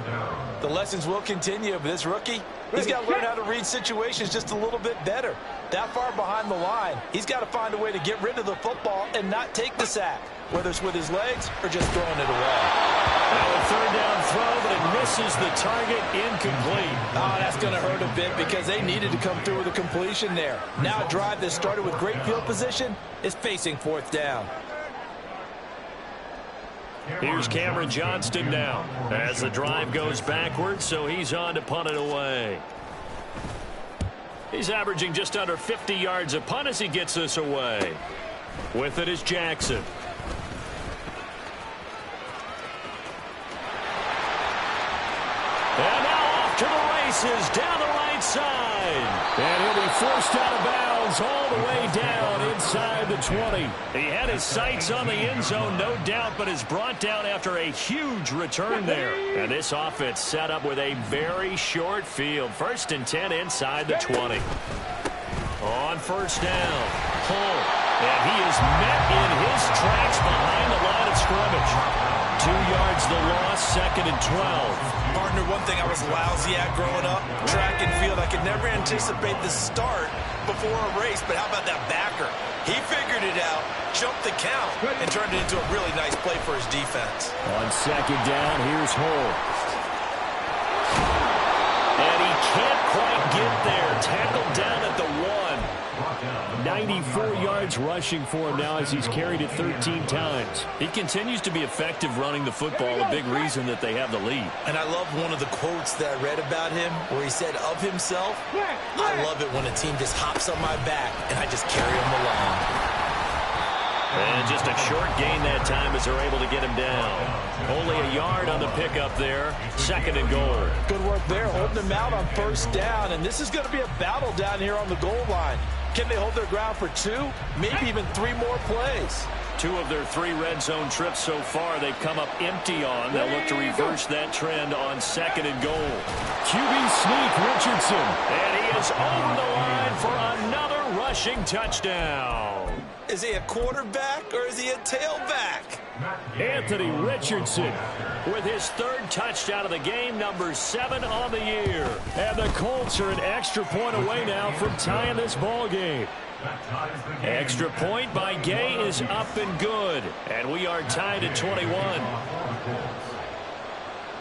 The lessons will continue, but this rookie, he's got to learn how to read situations just a little bit better. That far behind the line, he's got to find a way to get rid of the football and not take the sack, whether it's with his legs or just throwing it away. Now a 3rd down throw, but it misses the target, incomplete. Oh, that's going to hurt a bit because they needed to come through with a completion there. Now a drive that started with great field position is facing 4th down. Here's Cameron Johnston now as the drive goes backwards, so he's on to punt it away. He's averaging just under 50 yards a punt as he gets this away. With it is Jackson. And now off to the races down the right side. And he'll be forced out of bounds all the way down inside the 20. He had his sights on the end zone, no doubt, but is brought down after a huge return there. And this offense set up with a very short field. 1st and 10 inside the 20. On 1st down, Hull. And he is met in his tracks behind the line of scrimmage. 2 yards the loss, 2nd and 12. Partner, one thing I was lousy at growing up, track and field. I could never anticipate the start before a race, but how about that backer? He figured it out, jumped the count, and turned it into a really nice play for his defense. On 2nd down, here's Hull. And he can't quite get there. Tackled down at the 1. 94 yards rushing for him now as he's carried it 13 times. He continues to be effective running the football, a big reason that they have the lead. And I love one of the quotes that I read about him where he said of himself, I love it when a team just hops on my back and I just carry them along. And just a short gain that time as they're able to get him down. Only a yard on the pickup there. 2nd and goal. Good work there, holding him out on 1st down. And this is going to be a battle down here on the goal line. Can they hold their ground for 2, maybe even 3 more plays? 2 of their 3 red zone trips so far they've come up empty on. They'll look to reverse that trend on 2nd and goal. QB sneak, Richardson. And he is over the line for another rushing touchdown. Is he a quarterback or is he a tailback? Anthony Richardson with his 3rd touchdown of the game, number 7 on the year. And the Colts are an extra point away now from tying this ball game. Extra point by Gay is up and good. And we are tied at 21.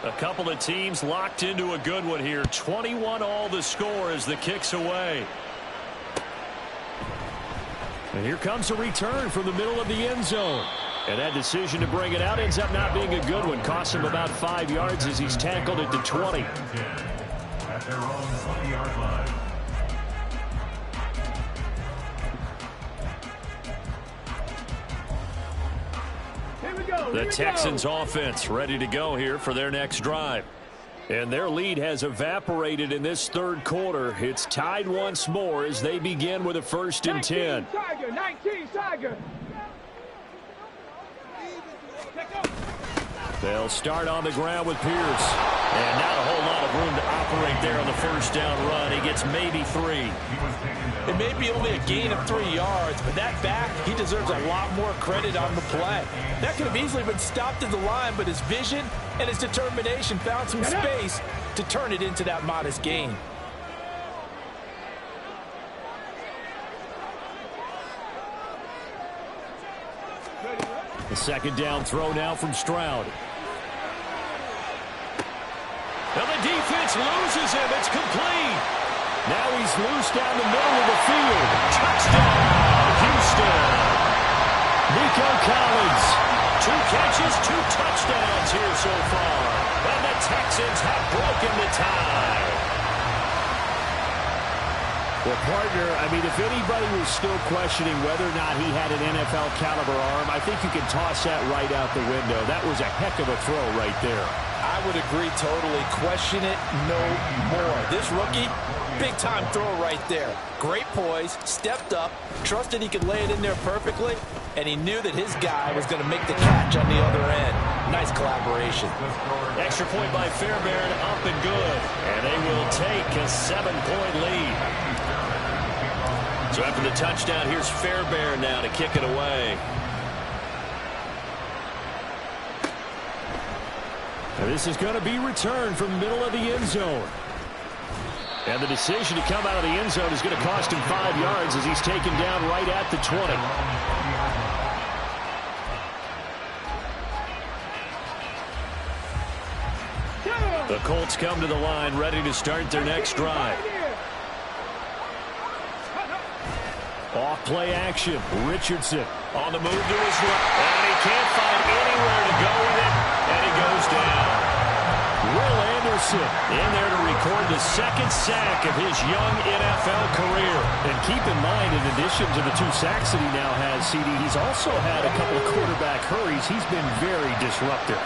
A couple of teams locked into a good one here. 21 all the score as the kick's away. And here comes a return from the middle of the end zone. And that decision to bring it out ends up not being a good one. Costs him about 5 yards as he's tackled at the 20. At their own 20-yard line. The Texans offense ready to go here for their next drive. And their lead has evaporated in this 3rd quarter. It's tied once more as they begin with a 1st and 10. 19 Tiger. They'll start on the ground with Pierce. And not a whole lot of room to operate there on the 1st down run. He gets maybe 3. It may be only a gain of 3 yards, but that back, he deserves a lot more credit on the play. That could have easily been stopped at the line, but his vision and his determination found some space to turn it into that modest gain. The 2nd down throw now from Stroud. Now the defense loses him. It's complete. Now he's loose down the middle of the field. Touchdown, Houston. Nico Collins. 2 catches, 2 touchdowns here so far. And the Texans have broken the tie. Well, partner, I mean, if anybody was still questioning whether or not he had an NFL caliber arm, I think you can toss that right out the window. That was a heck of a throw right there. I would agree totally. Question it no more. This rookie, big-time throw right there. Great poise, stepped up, trusted he could lay it in there perfectly, and he knew that his guy was going to make the catch on the other end. Nice collaboration. Extra point by Fairbairn, up and good. And they will take a 7-point lead. So after the touchdown, here's Fairbairn now to kick it away. Now this is going to be returned from the middle of the end zone. And the decision to come out of the end zone is going to cost him 5 yards as he's taken down right at the 20. The Colts come to the line, ready to start their next drive. Off play action. Richardson on the move to his left. And he can't find anywhere to go with it. And he goes down. Will Anderson in there to record the 2nd sack of his young NFL career. And keep in mind, in addition to the 2 sacks that he now has, CD, he's also had a couple of quarterback hurries. He's been very disruptive.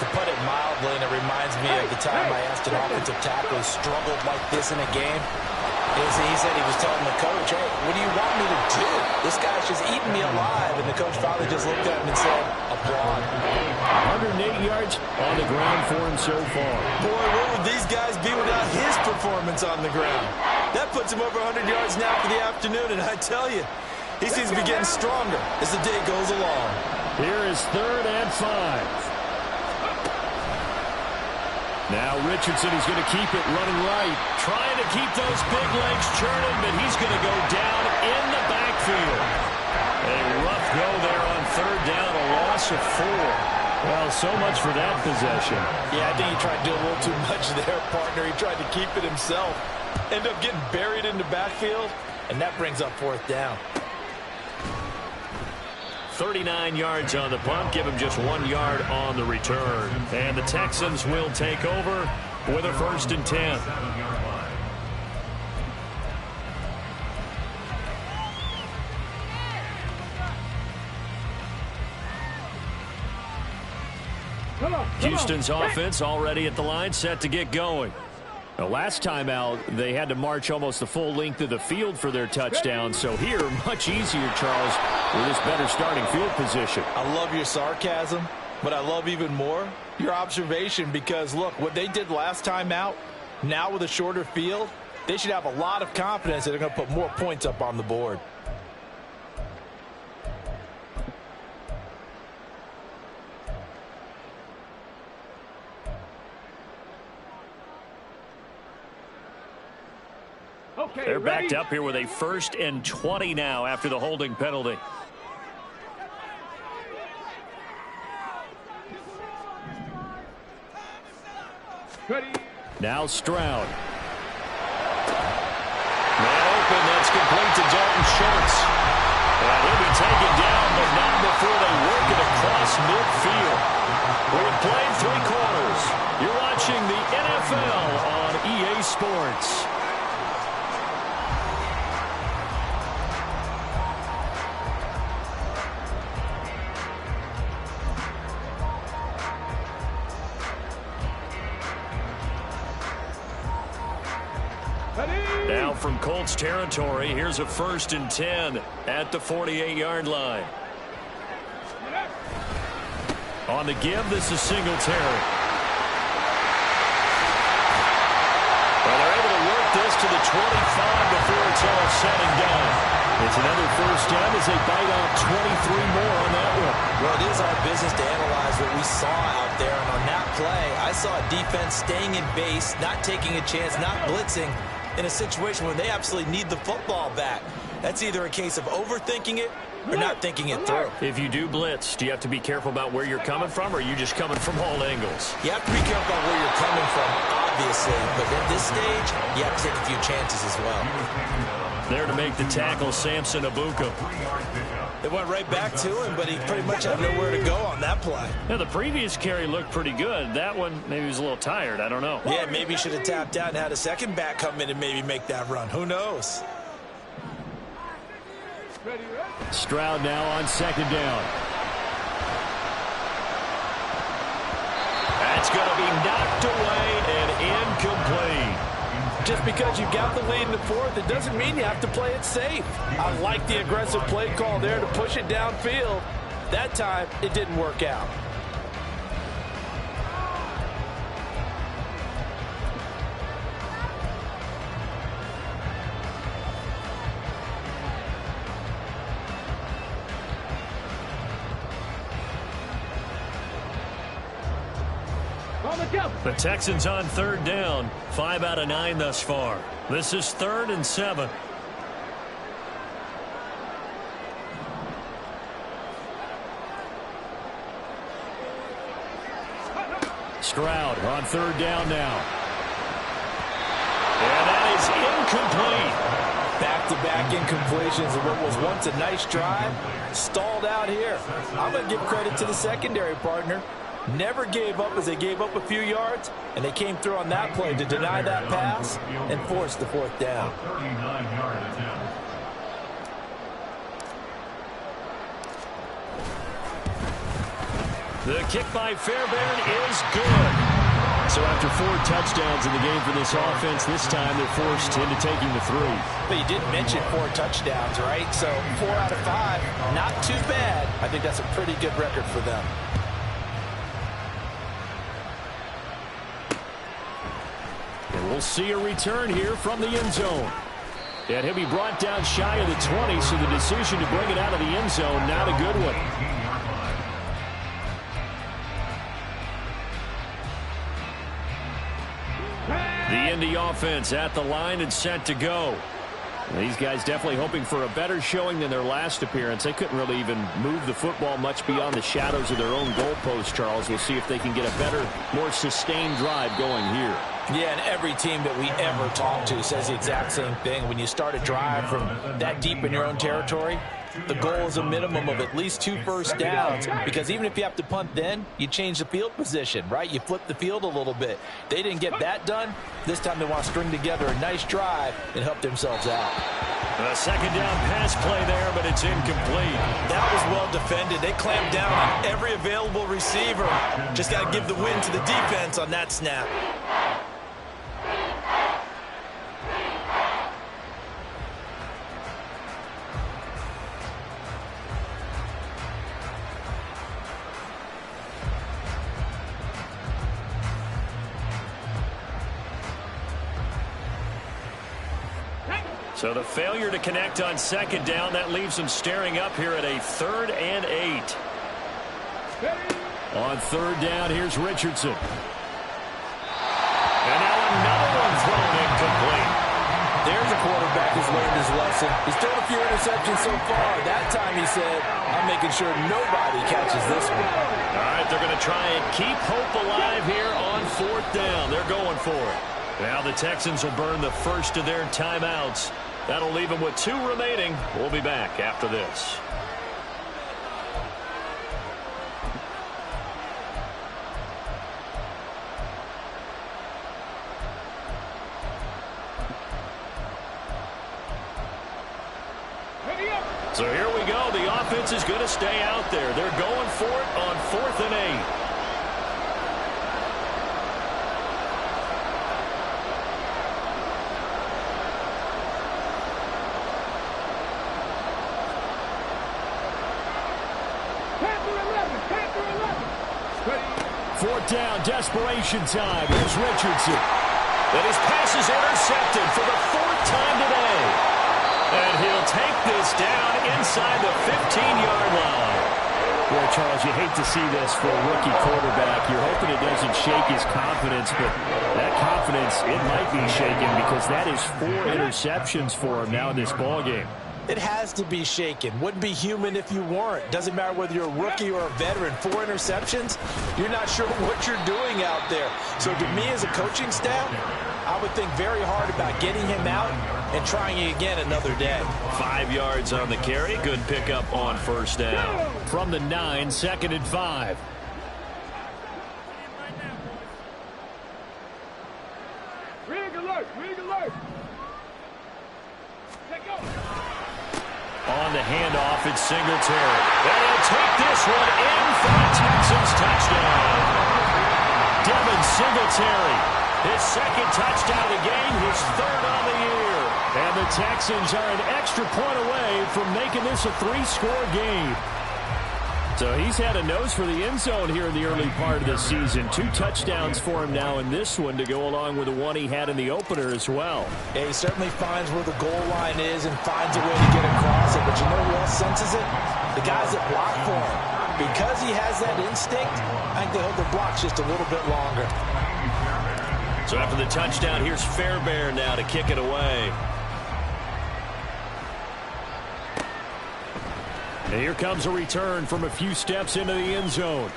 To put it mildly, and it reminds me of the time I asked an offensive tackle who struggled like this in a game. He said he was telling the coach, hey, what do you want me to do? This guy's just eating me alive. And the coach finally just looked at him and said, applaud. 108 yards on the ground for him so far. Boy, what would these guys be without his performance on the ground? That puts him over 100 yards now for the afternoon. And I tell you, he seems to be getting stronger as the day goes along. Here is 3rd and 5. Now Richardson is going to keep it running right. Trying to keep those big legs churning, but he's going to go down in the backfield. A rough go there on 3rd down, a loss of 4. Well, so much for that possession. Yeah, I think he tried to do a little too much there, partner. He tried to keep it himself. Ended up getting buried in the backfield, and that brings up 4th down. 39 yards on the punt, give him just 1 yard on the return. And the Texans will take over with a 1st and 10. Houston's offense already at the line, set to get going. Now, last time out, they had to march almost the full length of the field for their touchdown. So here, much easier, Charles, with this better starting field position. I love your sarcasm, but I love even more your observation because, look, what they did last time out, now with a shorter field, they should have a lot of confidence that they're going to put more points up on the board. They're backed up here with a 1st and 20 now after the holding penalty. Now Stroud. Man open, that's complete to Dalton Schultz. And he'll be taken down, but not before they work it across midfield. We've played 3 quarters. You're watching the NFL on EA Sports. Now from Colts territory, here's a 1st and 10 at the 48-yard line. On the give, this is Singletary. Well, they're able to work this to the 25 before it's all said and done. It's another 1st down as they bite off 23 more on that one. Well, it is our business to analyze what we saw out there. And on that play, I saw a defense staying in base, not taking a chance, not blitzing, in a situation where they absolutely need the football back. That's either a case of overthinking it or not thinking it through. If you do blitz, do you have to be careful about where you're coming from, or are you just coming from all angles? You have to be careful about where you're coming from, obviously. But at this stage, you have to take a few chances as well. There to make the tackle, Samson Abuka. It went right back to him, but he pretty much had nowhere to go on that play. Yeah, the previous carry looked pretty good. That one, maybe he was a little tired. I don't know. Yeah, maybe he should have tapped out and had a second back come in and maybe make that run. Who knows? Stroud now on second down. That's going to be knocked away and incomplete. Just because you got the lead in the fourth, it doesn't mean you have to play it safe. I like the aggressive play call there to push it downfield. That time, it didn't work out. The Texans on third down. 5 out of 9 thus far. This is 3rd and 7. Stroud on third down now. And that is incomplete. Back-to-back incompletions of what was once a nice drive. Stalled out here. I'm going to give credit to the secondary partner. Never gave up as they gave up a few yards, and they came through on that play to deny that pass and force the fourth down. 39-yard attempt. The kick by Fairbairn is good. So after 4 touchdowns in the game for this offense, this time they're forced into taking the 3. But you didn't mention 4 touchdowns, right? So 4 out of 5, not too bad. I think that's a pretty good record for them. And we'll see a return here from the end zone. And he'll be brought down shy of the 20, so the decision to bring it out of the end zone, not a good one. The Indy offense at the line and set to go. These guys definitely hoping for a better showing than their last appearance. They couldn't really even move the football much beyond the shadows of their own goalpost, Charles. We'll see if they can get a better, more sustained drive going here. Yeah, and every team that we ever talk to says the exact same thing. When you start a drive from that deep in your own territory, the goal is a minimum of at least 2 first downs, because even if you have to punt then, you change the field position, right? You flip the field a little bit. They didn't get that done. This time they want to string together a nice drive and help themselves out. A second down pass play there, but it's incomplete. That was well defended. They clamped down on every available receiver. Just got to give the win to the defense on that snap. So the failure to connect on second down, that leaves them staring up here at a 3rd and 8. On third down, here's Richardson. And now another one thrown incomplete. There's a quarterback who's learned his lesson. He's thrown a few interceptions so far. That time he said, I'm making sure nobody catches this one. All right, they're going to try and keep hope alive here on 4th down. They're going for it. Now the Texans will burn the first of their timeouts. That'll leave them with 2 remaining. We'll be back after this. So here we go. The offense is going to stay out there. They're going for it on 4th and 8. Fourth down, desperation time. Here's Richardson. And his pass is intercepted for the 4th time today. And he'll take this down inside the 15-yard line. Boy, Charles, you hate to see this for a rookie quarterback. You're hoping it doesn't shake his confidence, but that confidence, it might be shaken because that is 4 interceptions for him now in this ballgame. It has to be shaken. Wouldn't be human if you weren't. Doesn't matter whether you're a rookie or a veteran. 4 interceptions, you're not sure what you're doing out there. So to me as a coaching staff, I would think very hard about getting him out and trying it again another day. 5 yards on the carry. Good pickup on first down. From the 9, 2nd and 5. Rig alert, rig alert. Take go. On the handoff, it's Singletary. And he'll take this one in for a Texans touchdown. Devin Singletary, his 2nd touchdown of the game, his 3rd on the year. And the Texans are an extra point away from making this a 3-score game. So he's had a nose for the end zone here in the early part of the season. 2 touchdowns for him now in this one to go along with the one he had in the opener as well. Yeah, he certainly finds where the goal line is and finds a way to get across it. But you know who else senses it? The guys that block for him. Because he has that instinct, I think they hold the blocks just a little bit longer. So after the touchdown, here's Fairbairn now to kick it away. And here comes a return from a few steps into the end zone.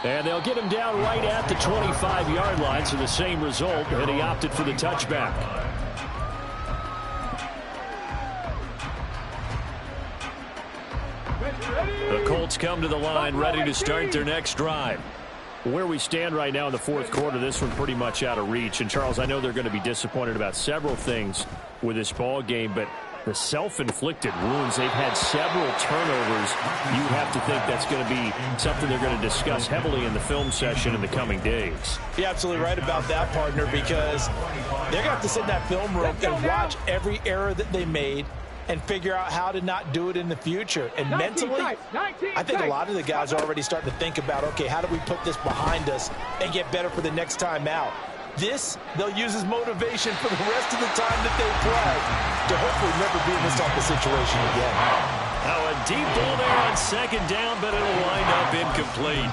And they'll get him down right at the 25-yard line, so the same result, and he opted for the touchback. The Colts come to the line, ready to start their next drive. Where we stand right now in the 4th quarter, this one pretty much out of reach. And, Charles, I know they're going to be disappointed about several things with this ball game, but the self-inflicted wounds, they've had several turnovers. You have to think that's going to be something they're going to discuss heavily in the film session in the coming days. You're absolutely right about that, partner, because they're going to have to sit in that film room and watch every error that they made and figure out how to not do it in the future. And mentally, I think a lot of the guys are already starting to think about, okay, how do we put this behind us and get better for the next time out? This, they'll use as motivation for the rest of the time that they play to hopefully never be in this type of situation again. Now a deep ball there on 2nd down, but it'll wind up incomplete.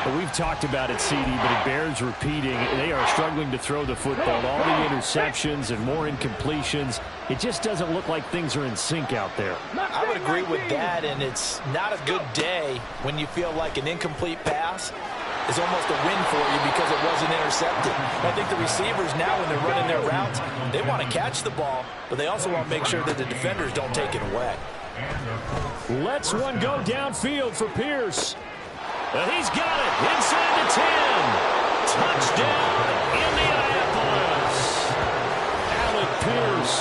Well, we've talked about it, CD, but it bears repeating. They are struggling to throw the football. All the interceptions and more incompletions. It just doesn't look like things are in sync out there. I would agree with that, and it's not a good day when you feel like an incomplete pass is almost a win for you because it wasn't intercepted. I think the receivers now, when they're running their routes, they want to catch the ball, but they also want to make sure that the defenders don't take it away. Lets one go downfield for Pierce. And he's got it inside the 10. Touchdown, Indianapolis. Alec Pierce,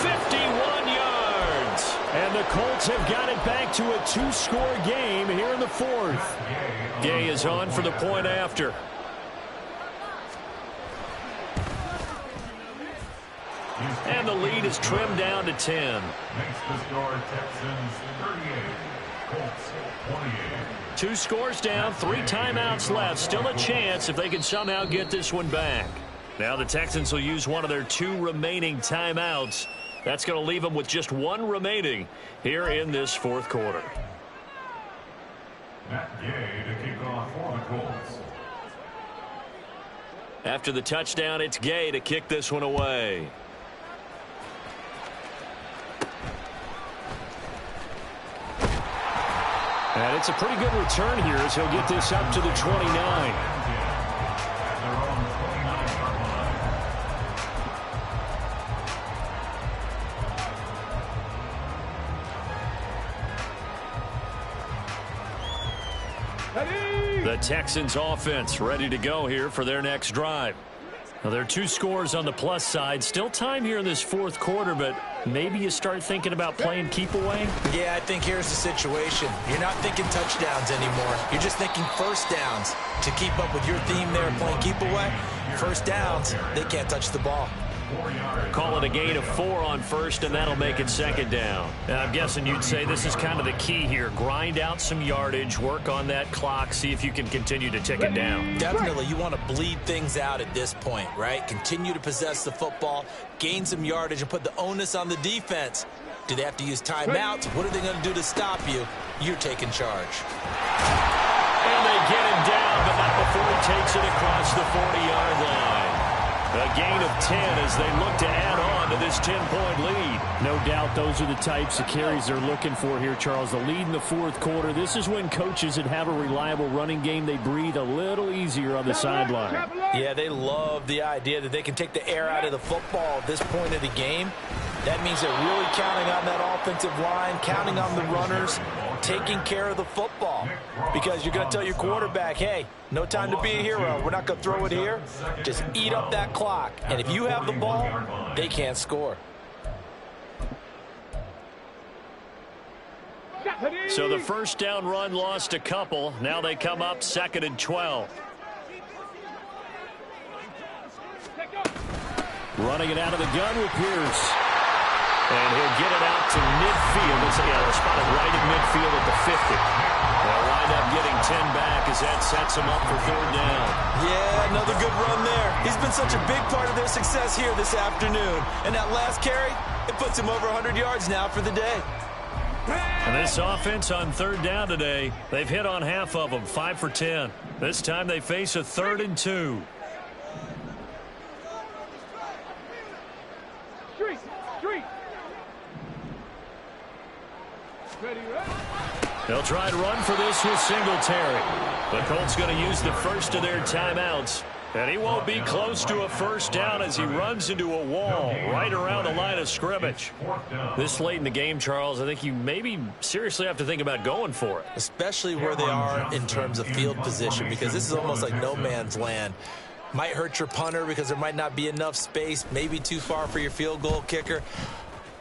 51 yards. And the Colts have got it back to a 2-score game here in the 4th. Gay is on for the point after. And the lead is trimmed down to 10. Makes the score Texans 38, Colts 28. 2 scores down, 3 timeouts left. Still a chance if they can somehow get this one back. Now the Texans will use one of their 2 remaining timeouts. That's going to leave them with just 1 remaining here in this 4th quarter. Matt Gay to kick off for the Colts. After the touchdown, it's Gay to kick this one away. And it's a pretty good return here as he'll get this up to the 29. The Texans offense ready to go here for their next drive. Now, there are 2 scores on the plus side. Still time here in this 4th quarter, but maybe you start thinking about playing keep away? Yeah, I think here's the situation. You're not thinking touchdowns anymore. You're just thinking first downs. To keep up with your theme there, playing keep away, first downs, they can't touch the ball. Call it a gain of 4 on first, and that'll make it 2nd down. And I'm guessing you'd say this is kind of the key here. Grind out some yardage, work on that clock, see if you can continue to tick it down. Definitely, you want to bleed things out at this point, right? Continue to possess the football, gain some yardage, and put the onus on the defense. Do they have to use timeouts? What are they going to do to stop you? You're taking charge. And they get him down, but not before he takes it across the 40-yard line. A gain of 10 as they look to add on to this 10-point lead. No doubt those are the types of carries they're looking for here, Charles. The lead in the fourth quarter. This is when coaches that have a reliable running game, they breathe a little easier on the sideline. Yeah, they love the idea that they can take the air out of the football at this point of the game. That means they're really counting on that offensive line, counting on the runners, taking care of the football. Because you're going to tell your quarterback, hey, no time to be a hero. We're not going to throw it here. Just eat up that clock. And if you have the ball, they can't score. So the first down run lost a couple. Now they come up 2nd and 12. Running it out of the gun with Pierce. And he'll get it out to midfield. They're spotted right at midfield at the 50. They'll wind up getting 10 back as that sets them up for 3rd down. Yeah, another good run there. He's been such a big part of their success here this afternoon. And that last carry, it puts him over 100 yards now for the day. And this offense on 3rd down today, they've hit on half of them, 5 for 10. This time they face a 3rd and 2. They'll try to run for this with Singletary. The Colts going to use the first of their timeouts. And he won't be close to a first down as he runs into a wall right around the line of scrimmage. This late in the game, Charles, I think you maybe seriously have to think about going for it. Especially where they are in terms of field position, because this is almost like no man's land. Might hurt your punter because there might not be enough space, maybe too far for your field goal kicker.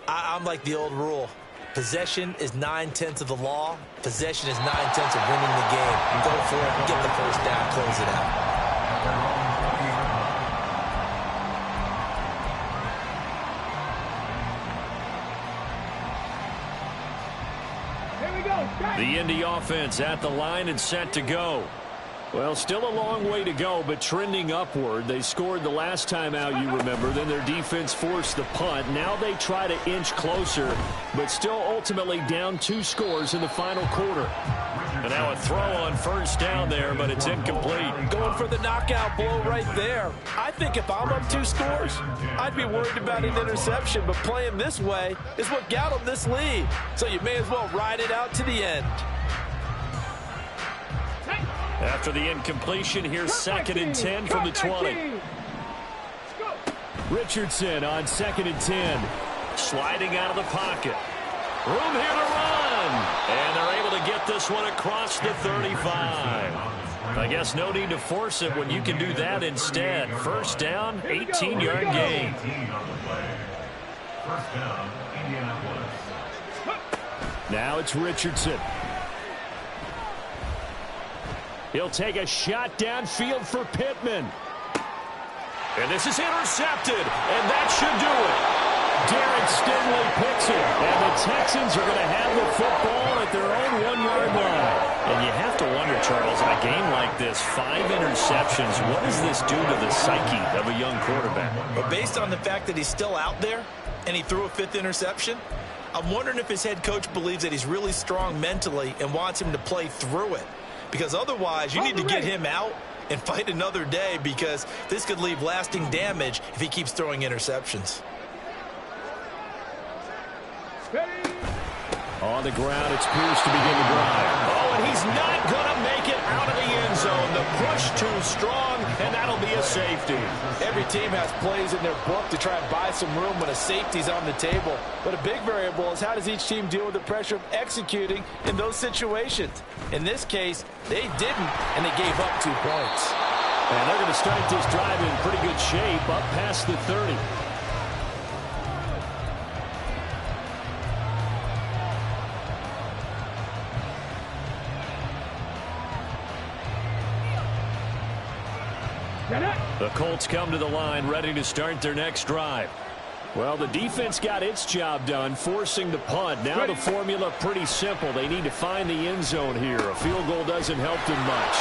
I'm like the old rule. Possession is 9/10 of the law. Possession is 9/10 of winning the game. Go for it, get the first down, close it out. The Indy offense at the line and set to go. Well, still a long way to go, but trending upward. They scored the last time out, you remember. Then their defense forced the punt. Now they try to inch closer, but still ultimately down 2 scores in the final quarter. And now a throw on first down there, but it's incomplete. Going for the knockout blow right there. I think if I'm up 2 scores, I'd be worried about an interception, but playing this way is what got them this lead. So you may as well ride it out to the end. After the incompletion, here's 2nd and 10 from the 20. Richardson on 2nd and 10. Sliding out of the pocket. Room here to run. And they're able to get this one across the 35. I guess no need to force it when you can do that instead. First down, 18-yard gain. First down, Indianapolis. Now it's Richardson. He'll take a shot downfield for Pittman. And this is intercepted, and that should do it. Derek Stingley picks it, and the Texans are going to have the football at their own 1-yard line. And you have to wonder, Charles, in a game like this, 5 interceptions, what does this do to the psyche of a young quarterback? But based on the fact that he's still out there and he threw a 5th interception, I'm wondering if his head coach believes that he's really strong mentally and wants him to play through it. Because otherwise, you need to get him out and fight another day, because this could leave lasting damage if he keeps throwing interceptions. On the ground, it's Pierce to begin the drive. Oh, and he's not going to make it out of the end zone. The push too strong, and that'll be a safety. Every team has plays in their book to try and buy some room when a safety's on the table. But a big variable is how does each team deal with the pressure of executing in those situations. In this case, they didn't, and they gave up 2 points. And they're going to start this drive in pretty good shape, up past the 30. The Colts come to the line ready to start their next drive. Well, the defense got its job done, forcing the punt. Now the formula pretty simple. They need to find the end zone here. A field goal doesn't help them much.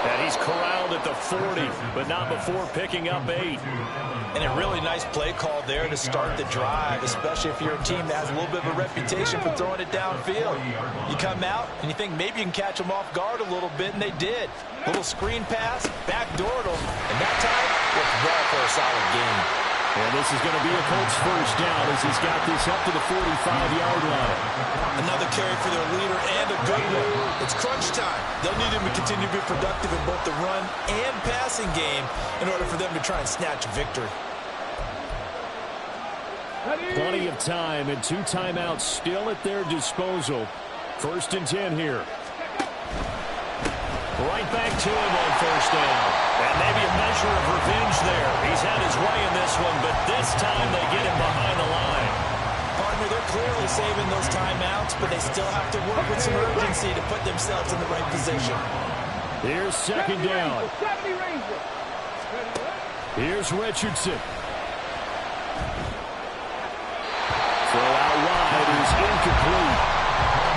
And he's corralled at the 40, but not before picking up 8. And a really nice play call there to start the drive, especially if you're a team that has a little bit of a reputation for throwing it downfield. You come out and you think maybe you can catch them off guard a little bit, and they did. Little screen pass, backdoored them, and that time worked well for a solid gain. And this is going to be a Colts first down as he's got this up to the 45-yard line. Another carry for their leader and a good one. It's crunch time. They'll need him to continue to be productive in both the run and passing game in order for them to try and snatch a victory. Plenty of time and 2 timeouts still at their disposal. 1st and 10 here. Right back to him on first down. And maybe a measure of revenge there. He's had his way in this one, but this time they get him behind the line. Partner, they're clearly saving those timeouts, but they still have to work with some urgency to put themselves in the right position. Here's 2nd down. Here's Richardson. Throw out wide is incomplete.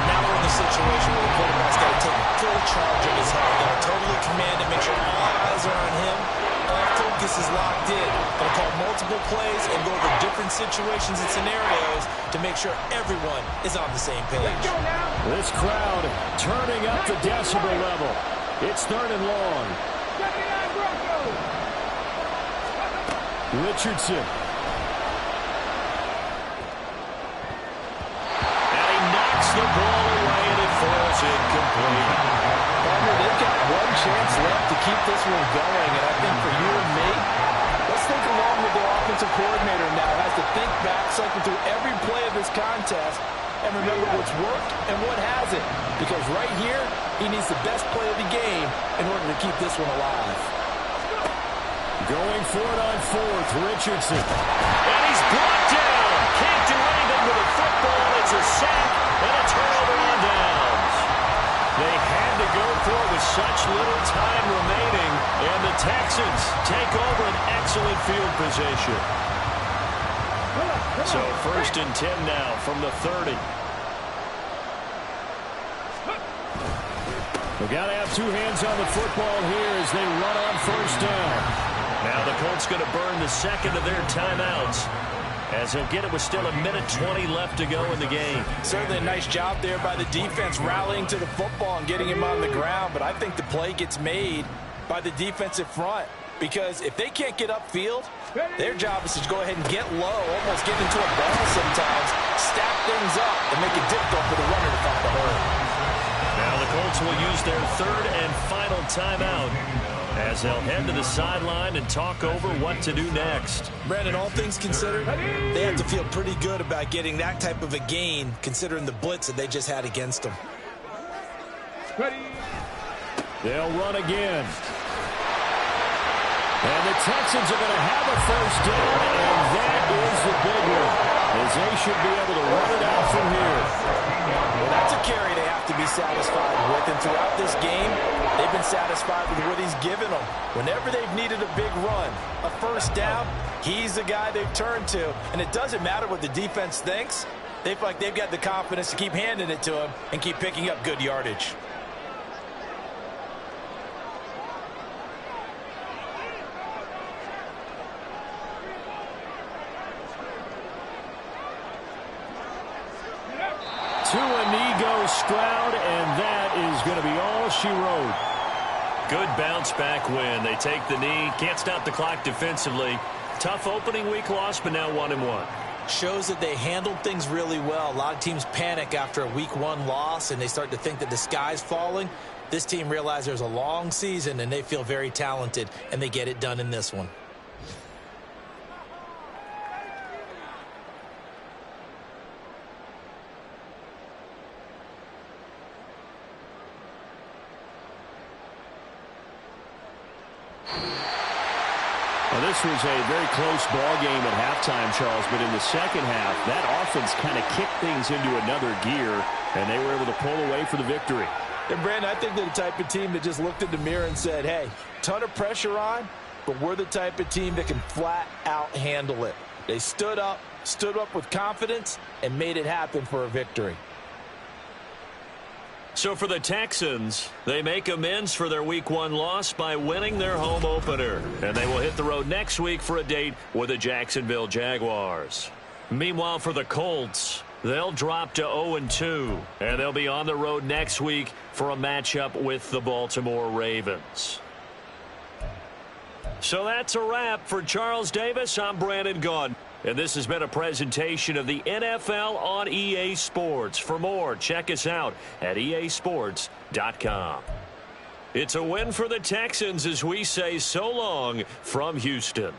Now we're in the situation where the quarterback's got to take full charge of his health. Got to totally command it, make sure all eyes are on him. All focus is locked in. Going to call multiple plays and go over different situations and scenarios to make sure everyone is on the same page. This crowd turning up the decibel level. It's 3rd and long. Richardson. The ball away and it falls incomplete. Partner, they've got one chance left to keep this one going, and I think for you and me, let's think along with their offensive coordinator now. Has to think back, cycle through every play of this contest, and remember what's worked and what hasn't. Because right here, he needs the best play of the game in order to keep this one alive. Going for it on 4th, Richardson. And he's brought down. Can't do anything with a football. It's a sack and a turnover on downs. They had to go for it with such little time remaining, and the Texans take over an excellent field position. So 1st and 10 now from the 30. We've got to have 2 hands on the football here as they run on first down. Now the Colts going to burn the 2nd of their timeouts, as they'll get it with still 1:20 left to go in the game. Certainly a nice job there by the defense rallying to the football and getting him on the ground, but I think the play gets made by the defensive front, because if they can't get upfield, their job is to go ahead and get low, almost get into a ball sometimes, stack things up, and make it difficult for the runner to find a hole. Now the Colts will use their 3rd and final timeout, as they'll head to the sideline and talk over what to do next. Brandon, all things considered, they have to feel pretty good about getting that type of a gain, considering the blitz that they just had against them. They'll run again. And the Texans are going to have a first down, and that is the big one, as they should be able to run it out from here. Well, that's a carry they have to be satisfied with, and throughout this game, they've been satisfied with what he's given them. Whenever they've needed a big run, a first down, he's the guy they've turned to. And it doesn't matter what the defense thinks. They feel like they've got the confidence to keep handing it to him and keep picking up good yardage. To Inigo Stroud, and that is going to be all she wrote. Good bounce back win. They take the knee. Can't stop the clock defensively. Tough opening week loss, but now 1-1. Shows that they handled things really well. A lot of teams panic after a week 1 loss, and they start to think that the sky's falling. This team realizes there's a long season, and they feel very talented, and they get it done in this one. Well, this was a very close ball game at halftime, Charles, but in the second half, that offense kind of kicked things into another gear, and they were able to pull away for the victory. And, Brandon, I think they're the type of team that just looked in the mirror and said, hey, ton of pressure on, but we're the type of team that can flat out handle it. They stood up with confidence, and made it happen for a victory. So for the Texans, they make amends for their Week 1 loss by winning their home opener. And they will hit the road next week for a date with the Jacksonville Jaguars. Meanwhile, for the Colts, they'll drop to 0-2. And they'll be on the road next week for a matchup with the Baltimore Ravens. So that's a wrap. For Charles Davis, I'm Brandon Gaudin. And this has been a presentation of the NFL on EA Sports. For more, check us out at easports.com. It's a win for the Texans as we say so long from Houston.